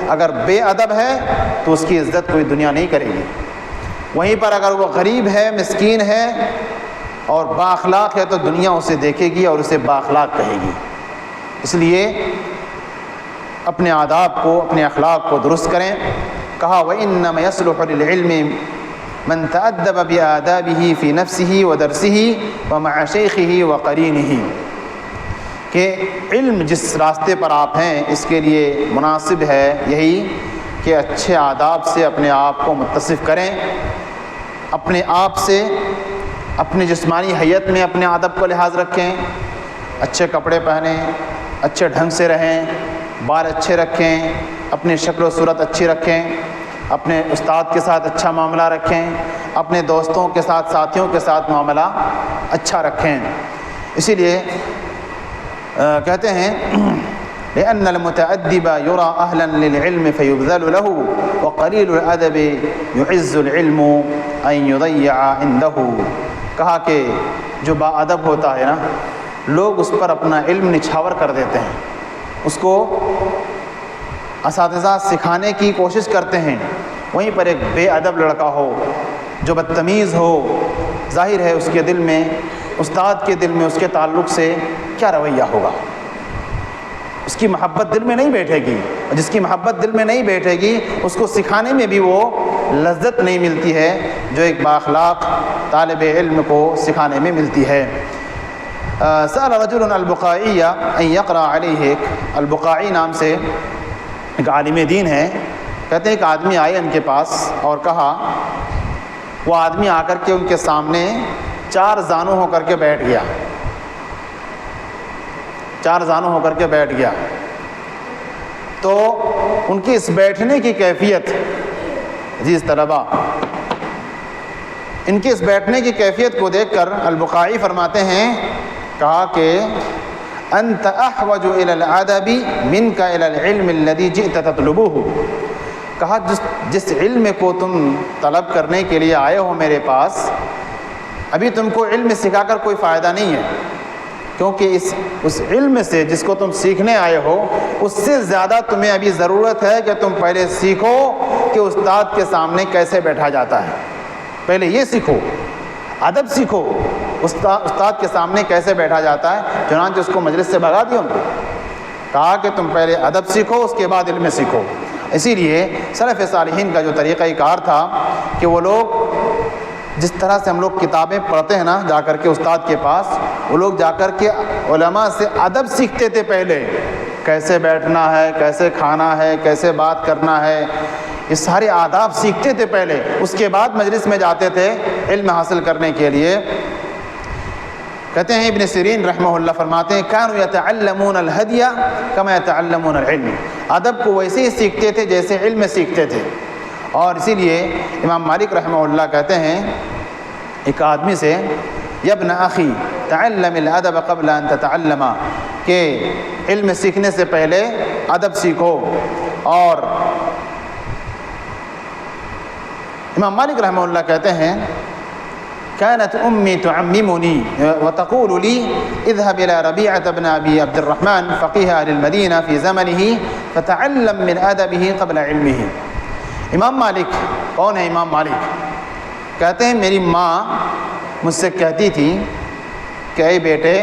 اگر بے ادب ہے تو اس کی عزت کوئی دنیا نہیں کرے گی۔ وہیں پر اگر وہ غریب ہے، مسکین ہے اور با اخلاق ہے تو دنیا اسے دیکھے گی اور اسے با اخلاق کہے گی۔ اس لیے اپنے آداب کو، اپنے اخلاق کو درست کریں۔ کہا وَإِنَّمَا يَصْلُحُ لِلْعِلْمِ مَنْ تَأَدَّبَ بِآدَابِهِ فِي نَفْسِهِ وَدَرْسِهِ وَمَعَ شَيْخِهِ وَقَرِينِهِ، کہ علم جس راستے پر آپ ہیں اس کے لیے مناسب ہے یہی کہ اچھے آداب سے اپنے آپ کو متصف کریں، اپنے آپ سے، اپنی جسمانی حیت میں اپنے ادب کو لحاظ رکھیں، اچھے کپڑے پہنیں، اچھے ڈھنگ سے رہیں، بال اچھے رکھیں، اپنی شکل و صورت اچھی رکھیں، اپنے استاد کے ساتھ اچھا معاملہ رکھیں، اپنے دوستوں کے ساتھ، ساتھیوں کے ساتھ معاملہ اچھا رکھیں۔ اسی لیے کہتے ہیں لأن المتأدب يرى أهلا للعلم فيبذل له وقليل الأدب يعز العلم أن يضيع عنده۔ کہا کہ جو با ادب ہوتا ہے نا، لوگ اس پر اپنا علم نچھاور کر دیتے ہیں، اس کو اساتذہ سکھانے کی کوشش کرتے ہیں، وہیں پر ایک بے ادب لڑکا ہو جو بدتمیز ہو، ظاہر ہے اس کے دل میں، استاد کے دل میں اس کے تعلق سے کیا رویہ ہوگا، اس کی محبت دل میں نہیں بیٹھے گی، اور جس کی محبت دل میں نہیں بیٹھے گی اس کو سکھانے میں بھی وہ لذت نہیں ملتی ہے جو ایک بااخلاق طالب علم کو سکھانے میں ملتی ہے۔ سأل رجل البقاعی ان یقرأ علیہ، البقاعی نام سے ایک عالم دین ہے، کہتے ہیں ایک آدمی آئے ان کے پاس اور کہا، وہ آدمی آ کر کے ان کے سامنے چار زانو ہو کر کے بیٹھ گیا، چار زانو ہو کر کے بیٹھ گیا، تو ان کی اس بیٹھنے کی کیفیت، عزیز طلبہ، ان کے اس بیٹھنے کی کیفیت کو دیکھ کر البقاعی فرماتے ہیں، کہا کہ انت احوج الى الادب منك الى العلم الذي جئت تطلبه، کہا جس علم کو تم طلب کرنے کے لیے آئے ہو میرے پاس، ابھی تم کو علم سکھا کر کوئی فائدہ نہیں ہے، کیونکہ اس علم سے جس کو تم سیکھنے آئے ہو اس سے زیادہ تمہیں ابھی ضرورت ہے کہ تم پہلے سیکھو کہ استاد کے سامنے کیسے بیٹھا جاتا ہے، پہلے یہ سیکھو، ادب سیکھو، استاد کے سامنے کیسے بیٹھا جاتا ہے۔ چنانچہ اس کو مجلس سے بھگا دیا، ان کو کہا کہ تم پہلے ادب سیکھو اس کے بعد علم سیکھو۔ اسی لیے سلف صالحین کا جو طریقہ کار تھا کہ وہ لوگ جس طرح سے ہم لوگ کتابیں پڑھتے ہیں نا جا کر کے استاد کے پاس، وہ لوگ جا کر کے علماء سے ادب سیکھتے تھے، پہلے کیسے بیٹھنا ہے، کیسے کھانا ہے، کیسے بات کرنا ہے، یہ سارے آداب سیکھتے تھے پہلے، اس کے بعد مجلس میں جاتے تھے علم حاصل کرنے کے لیے۔ کہتے ہیں ابن سیرین رحمہ اللہ فرماتے ہیں کانوا یتعلمون الہدی کما یتعلمون العلم، ادب کو ویسے ہی سیکھتے تھے جیسے علم سیکھتے تھے. اور اسی لیے امام مالک رحمہ اللہ کہتے ہیں ایک آدمی سے یا ابن اخی تعلم الادب قبل ان تتعلم، کہ علم سیکھنے سے پہلے ادب سیکھو. اور امام مالک رحمہ اللہ کہتے ہیں كانت أمي تعممني وتقول لي اذهب إلى ربيعة بن أبي عبد الرحمن فقيه أهل المدينة في زمنه فتعلم من أدبه قبل علمه. امام مالک کون ہے؟ امام مالک کہتے ہیں میری ماں مجھ سے کہتی تھی کہ اے بیٹے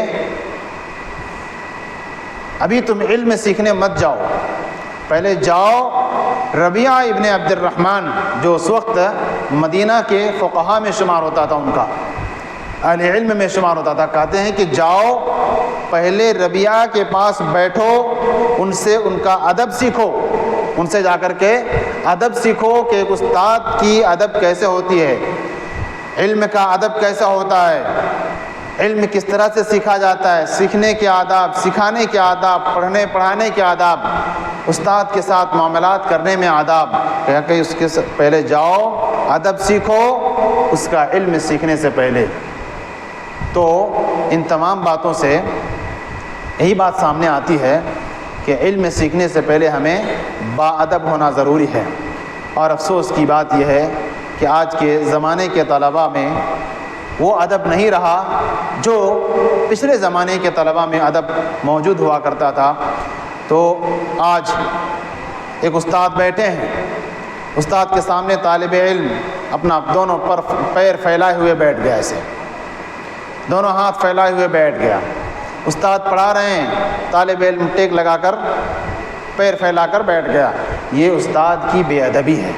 ابھی تم علم سیکھنے مت جاؤ، پہلے جاؤ ربیعہ ابن عبد الرحمن جو اس وقت مدینہ کے فقہا میں شمار ہوتا تھا، ان کا اہل علم میں شمار ہوتا تھا. کہتے ہیں کہ جاؤ پہلے ربیعہ کے پاس بیٹھو، ان سے ان کا ادب سیکھو، ان سے جا کر کے ادب سیکھو کہ ایک استاد کی ادب کیسے ہوتی ہے، علم کا ادب کیسا ہوتا ہے، علم کس طرح سے سیکھا جاتا ہے، سیکھنے کے آداب، سکھانے کے آداب، پڑھنے پڑھانے کے آداب، استاد کے ساتھ معاملات کرنے میں آداب. کہ اس کے پہلے جاؤ ادب سیکھو اس کا علم سیکھنے سے پہلے. تو ان تمام باتوں سے یہی بات سامنے آتی ہے کہ علم سیکھنے سے پہلے ہمیں باادب ہونا ضروری ہے. اور افسوس کی بات یہ ہے کہ آج کے زمانے کے طلباء میں وہ ادب نہیں رہا جو پچھلے زمانے کے طلباء میں ادب موجود ہوا کرتا تھا. تو آج ایک استاد بیٹھے ہیں، استاد کے سامنے طالب علم اپنا دونوں پیر پھیلائے ہوئے بیٹھ گیا، ایسے دونوں ہاتھ پھیلائے ہوئے بیٹھ گیا. استاد پڑھا رہے ہیں، طالب علم ٹیک لگا کر پیر پھیلا کر بیٹھ گیا. یہ استاد کی بے ادبی ہے،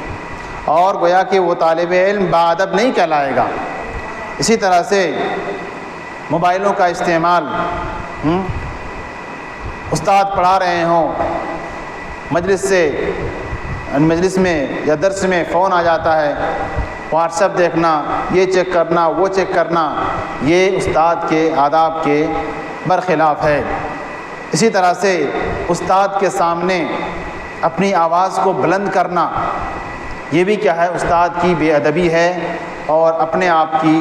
اور گویا کہ وہ طالب علم باادب نہیں کہلائے گا. اسی طرح سے موبائلوں کا استعمال، استاد پڑھا رہے ہوں، مجلس میں یا درس میں فون آ جاتا ہے، واٹس ایپ دیکھنا، یہ چیک کرنا، وہ چیک کرنا، یہ استاد کے آداب کے برخلاف ہے. اسی طرح سے استاد کے سامنے اپنی آواز کو بلند کرنا، یہ بھی کیا ہے؟ استاد کی بے ادبی ہے اور اپنے آپ کی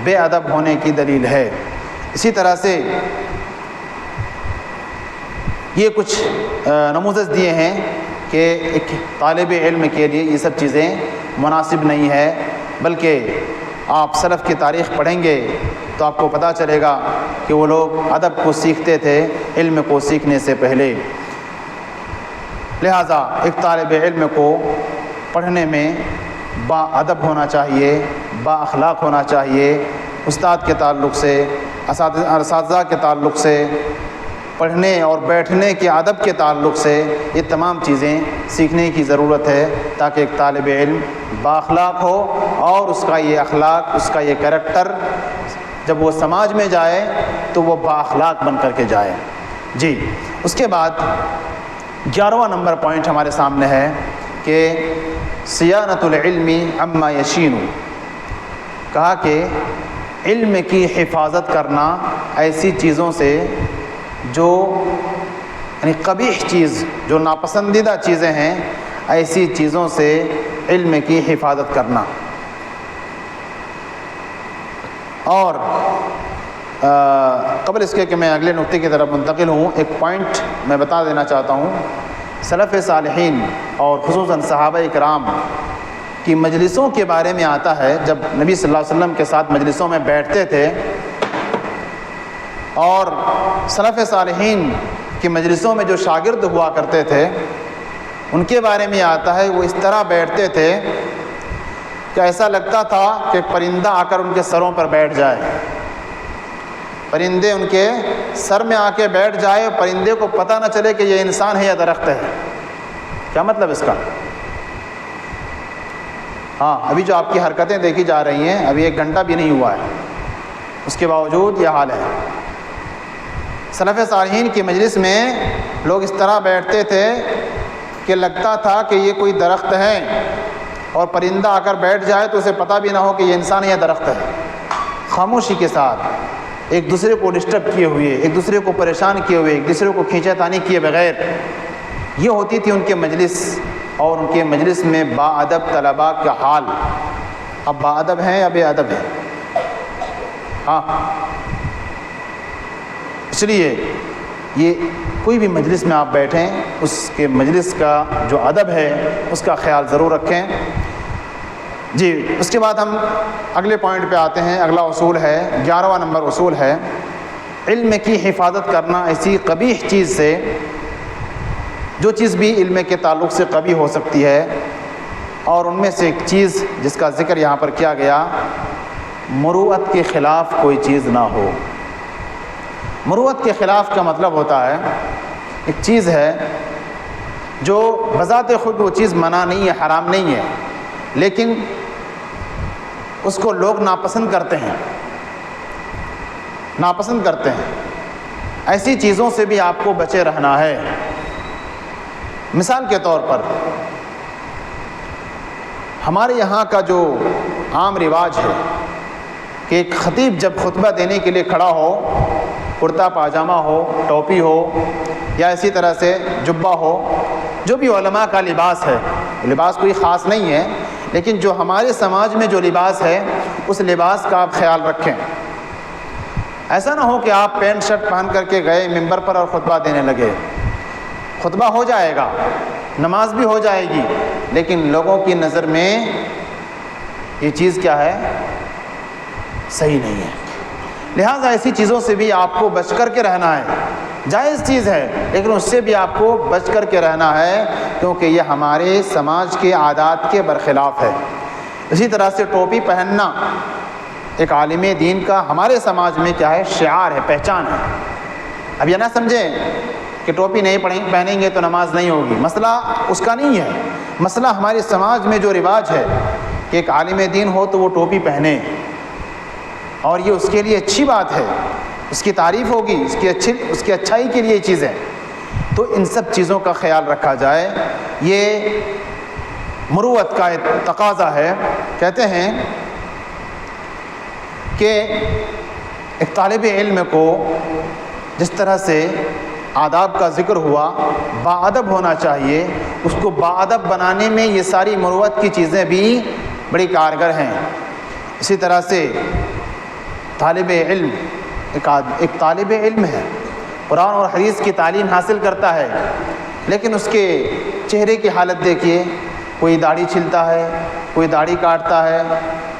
بے ادب ہونے کی دلیل ہے. اسی طرح سے یہ کچھ نموذج دیے ہیں کہ ایک طالب علم کے لیے یہ سب چیزیں مناسب نہیں ہے، بلکہ آپ سلف کی تاریخ پڑھیں گے تو آپ کو پتہ چلے گا کہ وہ لوگ ادب کو سیکھتے تھے علم کو سیکھنے سے پہلے. لہٰذا ایک طالب علم کو پڑھنے میں با ادب ہونا چاہیے، با اخلاق ہونا چاہیے. استاد کے تعلق سے، اساتذہ کے تعلق سے، پڑھنے اور بیٹھنے کے ادب کے تعلق سے یہ تمام چیزیں سیکھنے کی ضرورت ہے تاکہ ایک طالب علم با اخلاق ہو اور اس کا یہ اخلاق، اس کا یہ کریکٹر جب وہ سماج میں جائے تو وہ با اخلاق بن کر کے جائے. جی اس کے بعد 11واں نمبر پوائنٹ ہمارے سامنے ہے کہ صیانۃ العلم عما یشین. کہا کہ علم کی حفاظت کرنا ایسی چیزوں سے جو یعنی قبیح چیز، جو ناپسندیدہ چیزیں ہیں، ایسی چیزوں سے علم کی حفاظت کرنا. اور قبل اس کے کہ میں اگلے نقطے کی طرف منتقل ہوں، ایک پوائنٹ میں بتا دینا چاہتا ہوں. سلف صالحین اور خصوصاً صحابہ کرام کی مجلسوں کے بارے میں آتا ہے. جب نبی صلی اللہ علیہ وسلم کے ساتھ مجلسوں میں بیٹھتے تھے اور سلف صالحین کی مجلسوں میں جو شاگرد ہوا کرتے تھے ان کے بارے میں آتا ہے وہ اس طرح بیٹھتے تھے کہ ایسا لگتا تھا کہ پرندہ آ کر ان کے سروں پر بیٹھ جائے، پرندے ان کے سر میں آ کے بیٹھ جائے، پرندے کو پتہ نہ چلے کہ یہ انسان ہے یا درخت ہے. کیا مطلب اس کا؟ ہاں ابھی جو آپ کی حرکتیں دیکھی جا رہی ہیں ابھی 1 گھنٹہ بھی نہیں ہوا ہے، اس کے باوجود یہ حال ہے. سلف صالحین کی مجلس میں لوگ اس طرح بیٹھتے تھے کہ لگتا تھا کہ یہ کوئی درخت ہے اور پرندہ آ کر بیٹھ جائے تو اسے پتہ بھی نہ ہو کہ یہ انسان یا درخت ہے. خاموشی کے ساتھ ایک دوسرے کو ڈسٹرب کیے ہوئے، ایک دوسرے کو پریشان کیے ہوئے، ایک دوسرے کو کھینچا تانی کیے بغیر، یہ ہوتی تھی ان کے مجلس، اور ان کے مجلس میں با ادب طلباء کا حال۔ اب با ادب ہیں یا بے ادب ہیں؟ ہاں، اس لیے یہ کوئی بھی مجلس میں آپ بیٹھیں، اس کے مجلس کا جو ادب ہے اس کا خیال ضرور رکھیں۔ جی، اس کے بعد ہم اگلے پوائنٹ پہ آتے ہیں۔ اگلا اصول ہے، 11واں نمبر اصول ہے، علم کی حفاظت کرنا ایسی قبیح چیز سے، جو چیز بھی علم کے تعلق سے قبیح ہو سکتی ہے، اور ان میں سے ایک چیز جس کا ذکر یہاں پر کیا گیا، مروت کے خلاف کوئی چیز نہ ہو۔ مروت کے خلاف کا مطلب ہوتا ہے ایک چیز ہے جو بذات خود وہ چیز منع نہیں ہے، حرام نہیں ہے، لیکن اس کو لوگ ناپسند کرتے ہیں، ناپسند کرتے ہیں۔ ایسی چیزوں سے بھی آپ کو بچے رہنا ہے۔ مثال کے طور پر ہمارے یہاں کا جو عام رواج ہے کہ ایک خطیب جب خطبہ دینے کے لیے کھڑا ہو، کرتا پاجامہ ہو، ٹوپی ہو، یا اسی طرح سے جبہ ہو، جو بھی علماء کا لباس ہے، لباس کوئی خاص نہیں ہے، لیکن جو ہمارے سماج میں جو لباس ہے اس لباس کا آپ خیال رکھیں۔ ایسا نہ ہو کہ آپ پینٹ شرٹ پہن کر کے گئے ممبر پر اور خطبہ دینے لگے۔ خطبہ ہو جائے گا، نماز بھی ہو جائے گی، لیکن لوگوں کی نظر میں یہ چیز کیا ہے؟ صحیح نہیں ہے۔ لہٰذا ایسی چیزوں سے بھی آپ کو بچ کر کے رہنا ہے۔ جائز چیز ہے لیکن اس سے بھی آپ کو بچ کر کے رہنا ہے، کیونکہ یہ ہمارے سماج کے عادات کے برخلاف ہے۔ اسی طرح سے ٹوپی پہننا ایک عالم دین کا ہمارے سماج میں کیا ہے؟ شعار ہے، پہچان ہے۔ اب یہ نہ سمجھیں کہ ٹوپی نہیں پہنیں گے تو نماز نہیں ہوگی، مسئلہ اس کا نہیں ہے۔ مسئلہ ہمارے سماج میں جو رواج ہے کہ ایک عالم دین ہو تو وہ ٹوپی پہنے، اور یہ اس کے لیے اچھی بات ہے، اس کی تعریف ہوگی، اس کی اچھائی کے لیے چیز ہے، تو ان سب چیزوں کا خیال رکھا جائے۔ یہ مروت کا تقاضا ہے۔ کہتے ہیں کہ ایک طالب علم کو جس طرح سے آداب کا ذکر ہوا، باادب ہونا چاہیے، اس کو باادب بنانے میں یہ ساری مروت کی چیزیں بھی بڑی کارگر ہیں۔ اسی طرح سے طالب علم ایک طالب علم ہے، قرآن اور حدیث کی تعلیم حاصل کرتا ہے، لیکن اس کے چہرے کی حالت دیکھیے، کوئی داڑھی چھلتا ہے، کوئی داڑھی کاٹتا ہے۔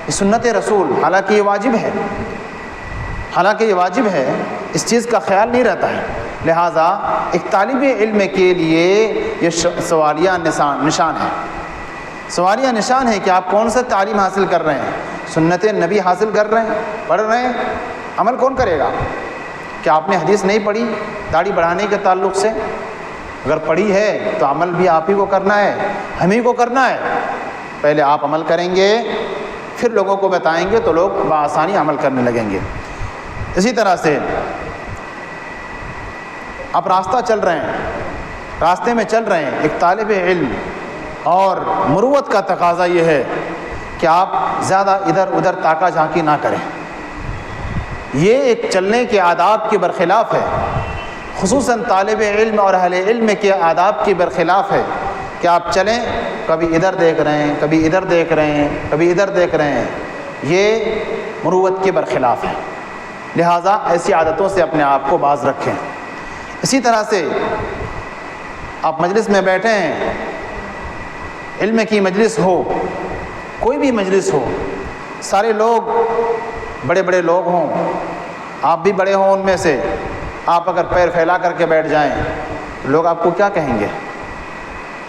یہ سنت رسول، حالانکہ یہ واجب ہے، حالانکہ یہ واجب ہے، اس چیز کا خیال نہیں رہتا ہے۔ لہٰذا ایک طالب علم کے لیے یہ سوالیہ نشان ہے، سوالیہ نشان ہے کہ آپ کون سا تعلیم حاصل کر رہے ہیں؟ سنت نبی حاصل کر رہے ہیں، پڑھ رہے ہیں؟ عمل کون کرے گا؟ کیا آپ نے حدیث نہیں پڑھی داڑھی بڑھانے کے تعلق سے؟ اگر پڑھی ہے تو عمل بھی آپ ہی کو کرنا ہے، ہم ہی کو کرنا ہے۔ پہلے آپ عمل کریں گے، پھر لوگوں کو بتائیں گے تو لوگ بآسانی عمل کرنے لگیں گے۔ اسی طرح سے آپ راستہ چل رہے ہیں، راستے میں چل رہے ہیں، ایک طالب علم، اور مروت کا تقاضا یہ ہے کہ آپ زیادہ ادھر ادھر تاکہ جھانکی نہ کریں۔ یہ ایک چلنے کے آداب کے برخلاف ہے، خصوصاً طالب علم اور اہل علم کے آداب کے برخلاف ہے کہ آپ چلیں، کبھی ادھر دیکھ رہے ہیں، کبھی ادھر دیکھ رہے ہیں، کبھی ادھر دیکھ رہے ہیں۔ یہ مروت کے برخلاف ہے۔ لہٰذا ایسی عادتوں سے اپنے آپ کو باز رکھیں۔ اسی طرح سے آپ مجلس میں بیٹھے ہیں، علم کی مجلس ہو، کوئی بھی مجلس ہو، سارے لوگ بڑے بڑے لوگ ہوں، آپ بھی بڑے ہوں ان میں سے، آپ اگر پیر پھیلا کر کے بیٹھ جائیں لوگ آپ کو کیا کہیں گے؟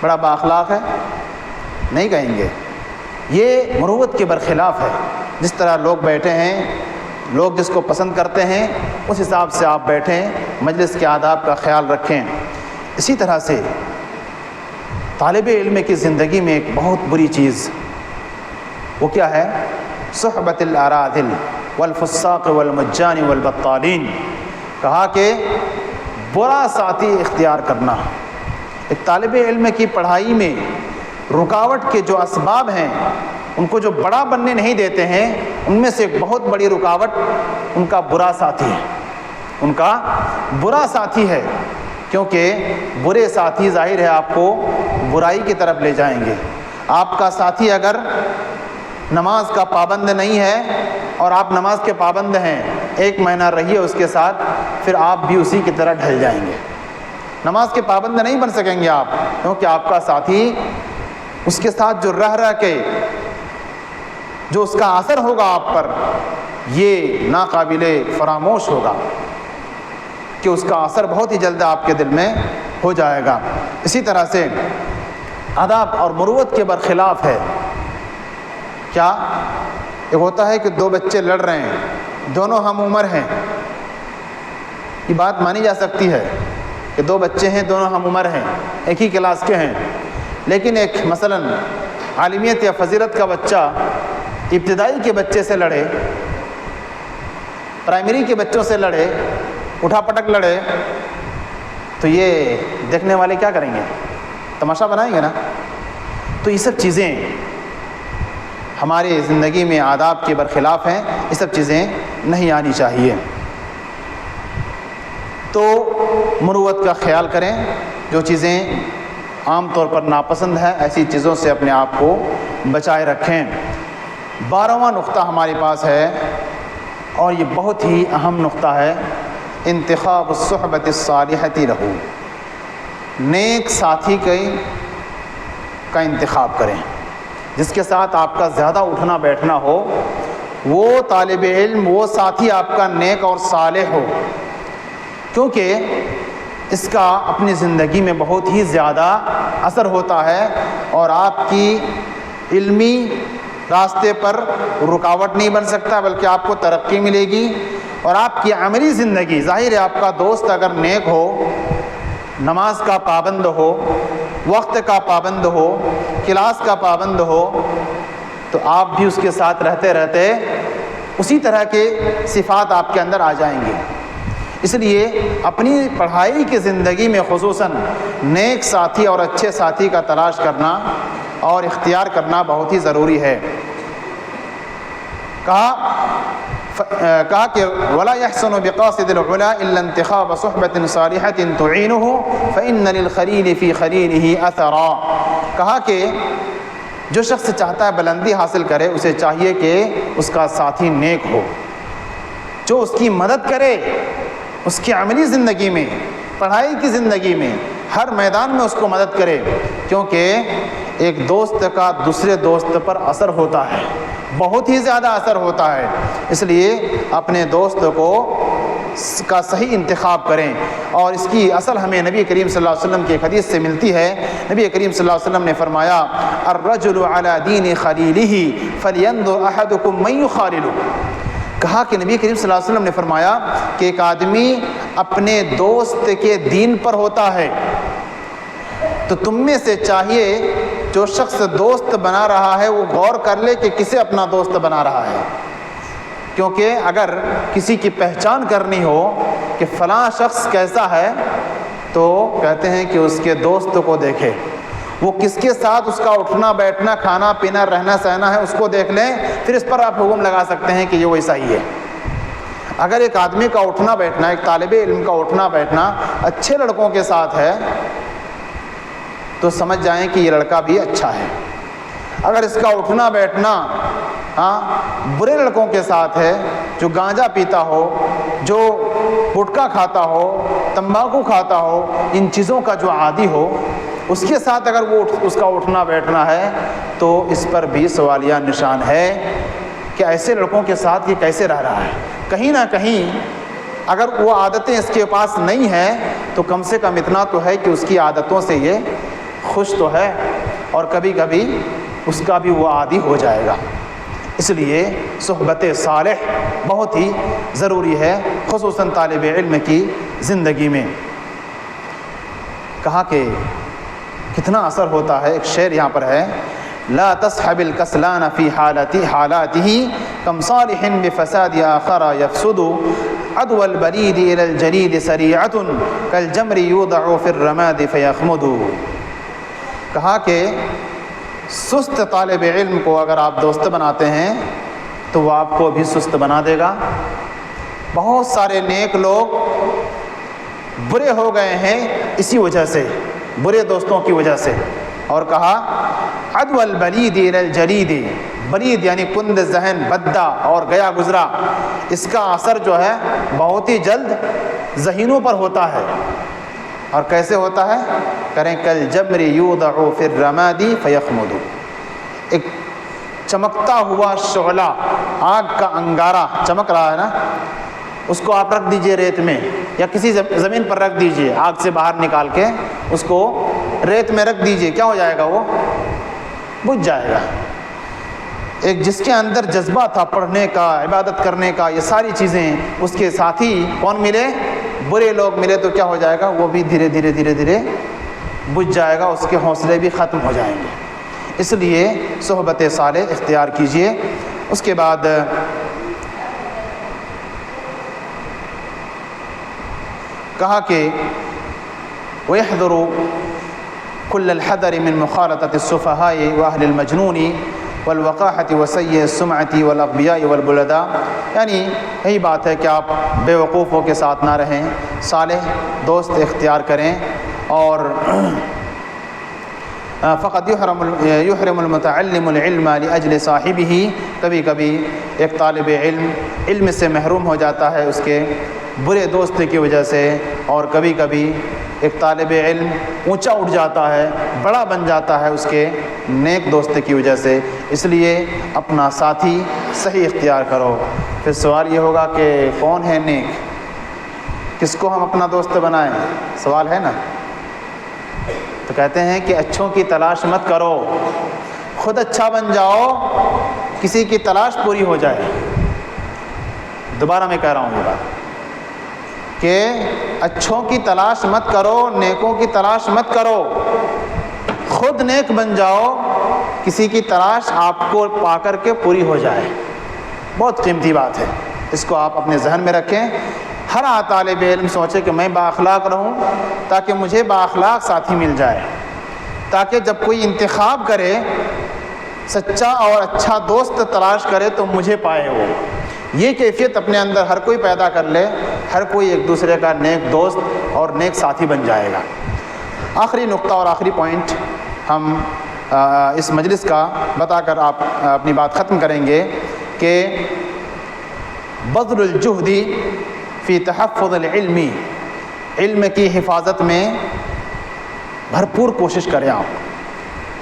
بڑا بااخلاق ہے؟ نہیں کہیں گے۔ یہ مروت کے برخلاف ہے۔ جس طرح لوگ بیٹھے ہیں، لوگ جس کو پسند کرتے ہیں اس حساب سے آپ بیٹھیں، مجلس کے آداب کا خیال رکھیں۔ اسی طرح سے طالب علم کی زندگی میں ایک بہت بری چیز وہ کیا ہے؟ صحبت الاراذل والفساق والمجان والبطالین، کہا کہ برا ساتھی اختیار کرنا۔ ایک طالب علم کی پڑھائی میں رکاوٹ کے جو اسباب ہیں ان کو جو بڑا بننے نہیں دیتے ہیں، ان میں سے ایک بہت بڑی رکاوٹ ان کا برا ساتھی ہے، ان کا برا ساتھی ہے، کیونکہ برے ساتھی ظاہر ہے آپ کو برائی کی طرف لے جائیں گے۔ آپ کا ساتھی اگر نماز کا پابند نہیں ہے اور آپ نماز کے پابند ہیں، 1 مہینہ رہیے اس کے ساتھ، پھر آپ بھی اسی کی طرح ڈھل جائیں گے، نماز کے پابند نہیں بن سکیں گے آپ، کیونکہ آپ کا ساتھی اس کے ساتھ جو رہ کے جو اس کا اثر ہوگا آپ پر، یہ ناقابل فراموش ہوگا، کہ اس کا اثر بہت ہی جلد آپ کے دل میں ہو جائے گا۔ اسی طرح سے آداب اور مروت کے برخلاف ہے کیا؟ ایک ہوتا ہے کہ 2 بچے لڑ رہے ہیں، دونوں ہم عمر ہیں، یہ بات مانی جا سکتی ہے کہ 2 بچے ہیں، دونوں ہم عمر ہیں، ایک ہی کلاس کے ہیں، لیکن ایک مثلا عالمیت یا فضیلت کا بچہ ابتدائی کے بچے سے لڑے، پرائمری کے بچوں سے لڑے، اٹھا پٹک لڑے، تو یہ دیکھنے والے کیا کریں گے؟ تماشا بنائیں گے نا۔ تو یہ سب چیزیں ہماری زندگی میں آداب کے برخلاف ہیں، یہ سب چیزیں نہیں آنی چاہیے۔ تو مروت کا خیال کریں، جو چیزیں عام طور پر ناپسند ہیں ایسی چیزوں سے اپنے آپ کو بچائے رکھیں۔ 12واں نقطہ ہمارے پاس ہے، اور یہ بہت ہی اہم نقطہ ہے، انتخاب الصحبۃ الصالحۃ لہ، نیک ساتھی کا انتخاب کریں، جس کے ساتھ آپ کا زیادہ اٹھنا بیٹھنا ہو، وہ طالب علم، وہ ساتھی آپ کا نیک اور صالح ہو، کیونکہ اس کا اپنی زندگی میں بہت ہی زیادہ اثر ہوتا ہے، اور آپ کی علمی راستے پر رکاوٹ نہیں بن سکتا، بلکہ آپ کو ترقی ملے گی، اور آپ کی عملی زندگی، ظاہر ہے آپ کا دوست اگر نیک ہو، نماز کا پابند ہو، وقت کا پابند ہو، کلاس کا پابند ہو، تو آپ بھی اس کے ساتھ رہتے رہتے اسی طرح کے صفات آپ کے اندر آ جائیں گے۔ اس لیے اپنی پڑھائی کی زندگی میں خصوصاً نیک ساتھی اور اچھے ساتھی کا تلاش کرنا اور اختیار کرنا بہت ہی ضروری ہے۔ کہا کہ وَلَا يَحْسُنُ بِقَاصِدِ الْعُلَا إِلَّا انْتِخَابَ صُحْبَةٍ صَالِحَةٍ تُعِينُهُ فَإِنَّ لِلْخَلِيلِ فِي خَلِيلِهِ أَثَرًا۔ کہا کہ جو شخص چاہتا ہے بلندی حاصل کرے، اسے چاہیے کہ اس کا ساتھی نیک ہو، جو اس کی مدد کرے اس کی عملی زندگی میں، پڑھائی کی زندگی میں، ہر میدان میں اس کو مدد کرے، کیونکہ ایک دوست کا دوسرے دوست پر اثر ہوتا ہے، بہت ہی زیادہ اثر ہوتا ہے۔ اس لیے اپنے دوست کا صحیح انتخاب کریں، اور اس کی اصل ہمیں نبی کریم صلی اللہ علیہ وسلم کی ایک حدیث سے ملتی ہے۔ نبی کریم صلی اللہ علیہ وسلم نے فرمایا الرجل علی دین خلیلہ فلینظر احدکم من یخالل۔ کہا کہ نبی کریم صلی اللہ علیہ وسلم نے فرمایا کہ ایک آدمی اپنے دوست کے دین پر ہوتا ہے، تو تم میں سے چاہیے جو شخص دوست بنا رہا ہے وہ غور کر لے کہ کسے اپنا دوست بنا رہا ہے، کیونکہ اگر کسی کی پہچان کرنی ہو کہ فلاں شخص کیسا ہے، تو کہتے ہیں کہ اس کے دوست کو دیکھے، وہ کس کے ساتھ اس کا اٹھنا بیٹھنا، کھانا پینا، رہنا سہنا ہے، اس کو دیکھ لیں، پھر اس پر آپ حکم لگا سکتے ہیں کہ یہ ویسا ہی ہے۔ اگر ایک آدمی کا اٹھنا بیٹھنا، ایک طالب علم کا اٹھنا بیٹھنا اچھے لڑکوں کے ساتھ ہے، تو سمجھ جائیں کہ یہ لڑکا بھی اچھا ہے۔ اگر اس کا اٹھنا بیٹھنا برے لڑکوں کے ساتھ ہے، جو گانجا پیتا ہو، جو گٹکا کھاتا ہو، تمباکو کھاتا ہو، ان چیزوں کا جو عادی ہو، اس کے ساتھ اگر وہ اس کا اٹھنا بیٹھنا ہے، تو اس پر بھی سوالیہ نشان ہے کہ ایسے لڑکوں کے ساتھ یہ کیسے رہ رہا ہے۔ کہیں نہ کہیں اگر وہ عادتیں اس کے پاس نہیں ہیں، تو کم سے کم اتنا تو ہے کہ اس کی عادتوں سے یہ خوش تو ہے، اور کبھی کبھی اس کا بھی وہ عادی ہو جائے گا۔ اس لیے صحبت صالح بہت ہی ضروری ہے، خصوصاً طالب علم کی زندگی میں۔ کہا کہ کتنا اثر ہوتا ہے، ایک شعر یہاں پر ہے، لا تصحب الکسلان فی حالاتہ کم صالح بفساد آخر یفسد عدو البرید الی الجلید سریعۃ کالجمر یوضع فی الرماد فیخمد۔ کہا کہ سست طالب علم کو اگر آپ دوست بناتے ہیں تو وہ آپ کو بھی سست بنا دے گا۔ بہت سارے نیک لوگ برے ہو گئے ہیں اسی وجہ سے، برے دوستوں کی وجہ سے۔ اور کہا عدو البلید الی الجلید، بلید یعنی کند ذہن، بدہ اور گیا گزرا، اس کا اثر جو ہے بہت ہی جلد ذہینوں پر ہوتا ہے۔ اور کیسے ہوتا ہے؟ کریں کل جمر یوضع فی الرماد فیخمد، ایک چمکتا ہوا شعلہ، آگ کا انگارہ چمک رہا ہے نا، اس کو آپ رکھ دیجئے ریت میں یا کسی زمین پر رکھ دیجئے، آگ سے باہر نکال کے اس کو ریت میں رکھ دیجئے، کیا ہو جائے گا؟ وہ بجھ جائے گا۔ ایک جس کے اندر جذبہ تھا پڑھنے کا، عبادت کرنے کا، یہ ساری چیزیں، اس کے ساتھی کون ملے؟ برے لوگ ملے تو کیا ہو جائے گا؟ وہ بھی دھیرے دھیرے دھیرے دھیرے بجھ جائے گا، اس کے حوصلے بھی ختم ہو جائیں گے۔ اس لیے صحبت صالح اختیار کیجئے۔ اس کے بعد کہا کہ وَيَحْذُرُ كُلَّ الْحَذَرِ مِنْ مُخَالَطَةِ السُّفَهَاءِ وَأَهْلِ الْمَجْنُونِ وَالْوَقَاحَةِ وَسَيِّئِ السُّمْعَةِ وَالْأَغْبِيَاءِ وَالْبُلَدَاءِ، یعنی یہی بات ہے کہ آپ بے وقوفوں کے ساتھ نہ رہیں، صالح دوست اختیار کریں۔ اور فقط یحرم المتعلم العلم لاجل صاحبہ، کبھی کبھی ایک طالب علم علم سے محروم ہو جاتا ہے اس کے برے دوست کی وجہ سے، اور کبھی کبھی ایک طالب علم اونچا اٹھ جاتا ہے، بڑا بن جاتا ہے اس کے نیک دوست کی وجہ سے۔ اس لیے اپنا ساتھی صحیح اختیار کرو۔ پھر سوال یہ ہوگا کہ کون ہے نیک، کس کو ہم اپنا دوست بنائیں؟ سوال ہے نا۔ تو کہتے ہیں کہ اچھوں کی تلاش مت کرو، خود اچھا بن جاؤ، کسی کی تلاش پوری ہو جائے۔ دوبارہ میں کہہ رہا ہوں یہ بات کہ اچھوں کی تلاش مت کرو، نیکوں کی تلاش مت کرو، خود نیک بن جاؤ، کسی کی تلاش آپ کو پا کر کے پوری ہو جائے۔ بہت قیمتی بات ہے، اس کو آپ اپنے ذہن میں رکھیں۔ ہر طالب علم سوچے کہ میں بااخلاق رہوں تاکہ مجھے بااخلاق ساتھی مل جائے، تاکہ جب کوئی انتخاب کرے، سچا اور اچھا دوست تلاش کرے تو مجھے پائے وہ۔ یہ کیفیت اپنے اندر ہر کوئی پیدا کر لے، ہر کوئی ایک دوسرے کا نیک دوست اور نیک ساتھی بن جائے گا۔ آخری نقطہ اور آخری پوائنٹ ہم اس مجلس کا بتا کر آپ اپنی بات ختم کریں گے کہ بذل الجہد فی تحفظ العلم، علم کی حفاظت میں بھرپور کوشش کریں آپ۔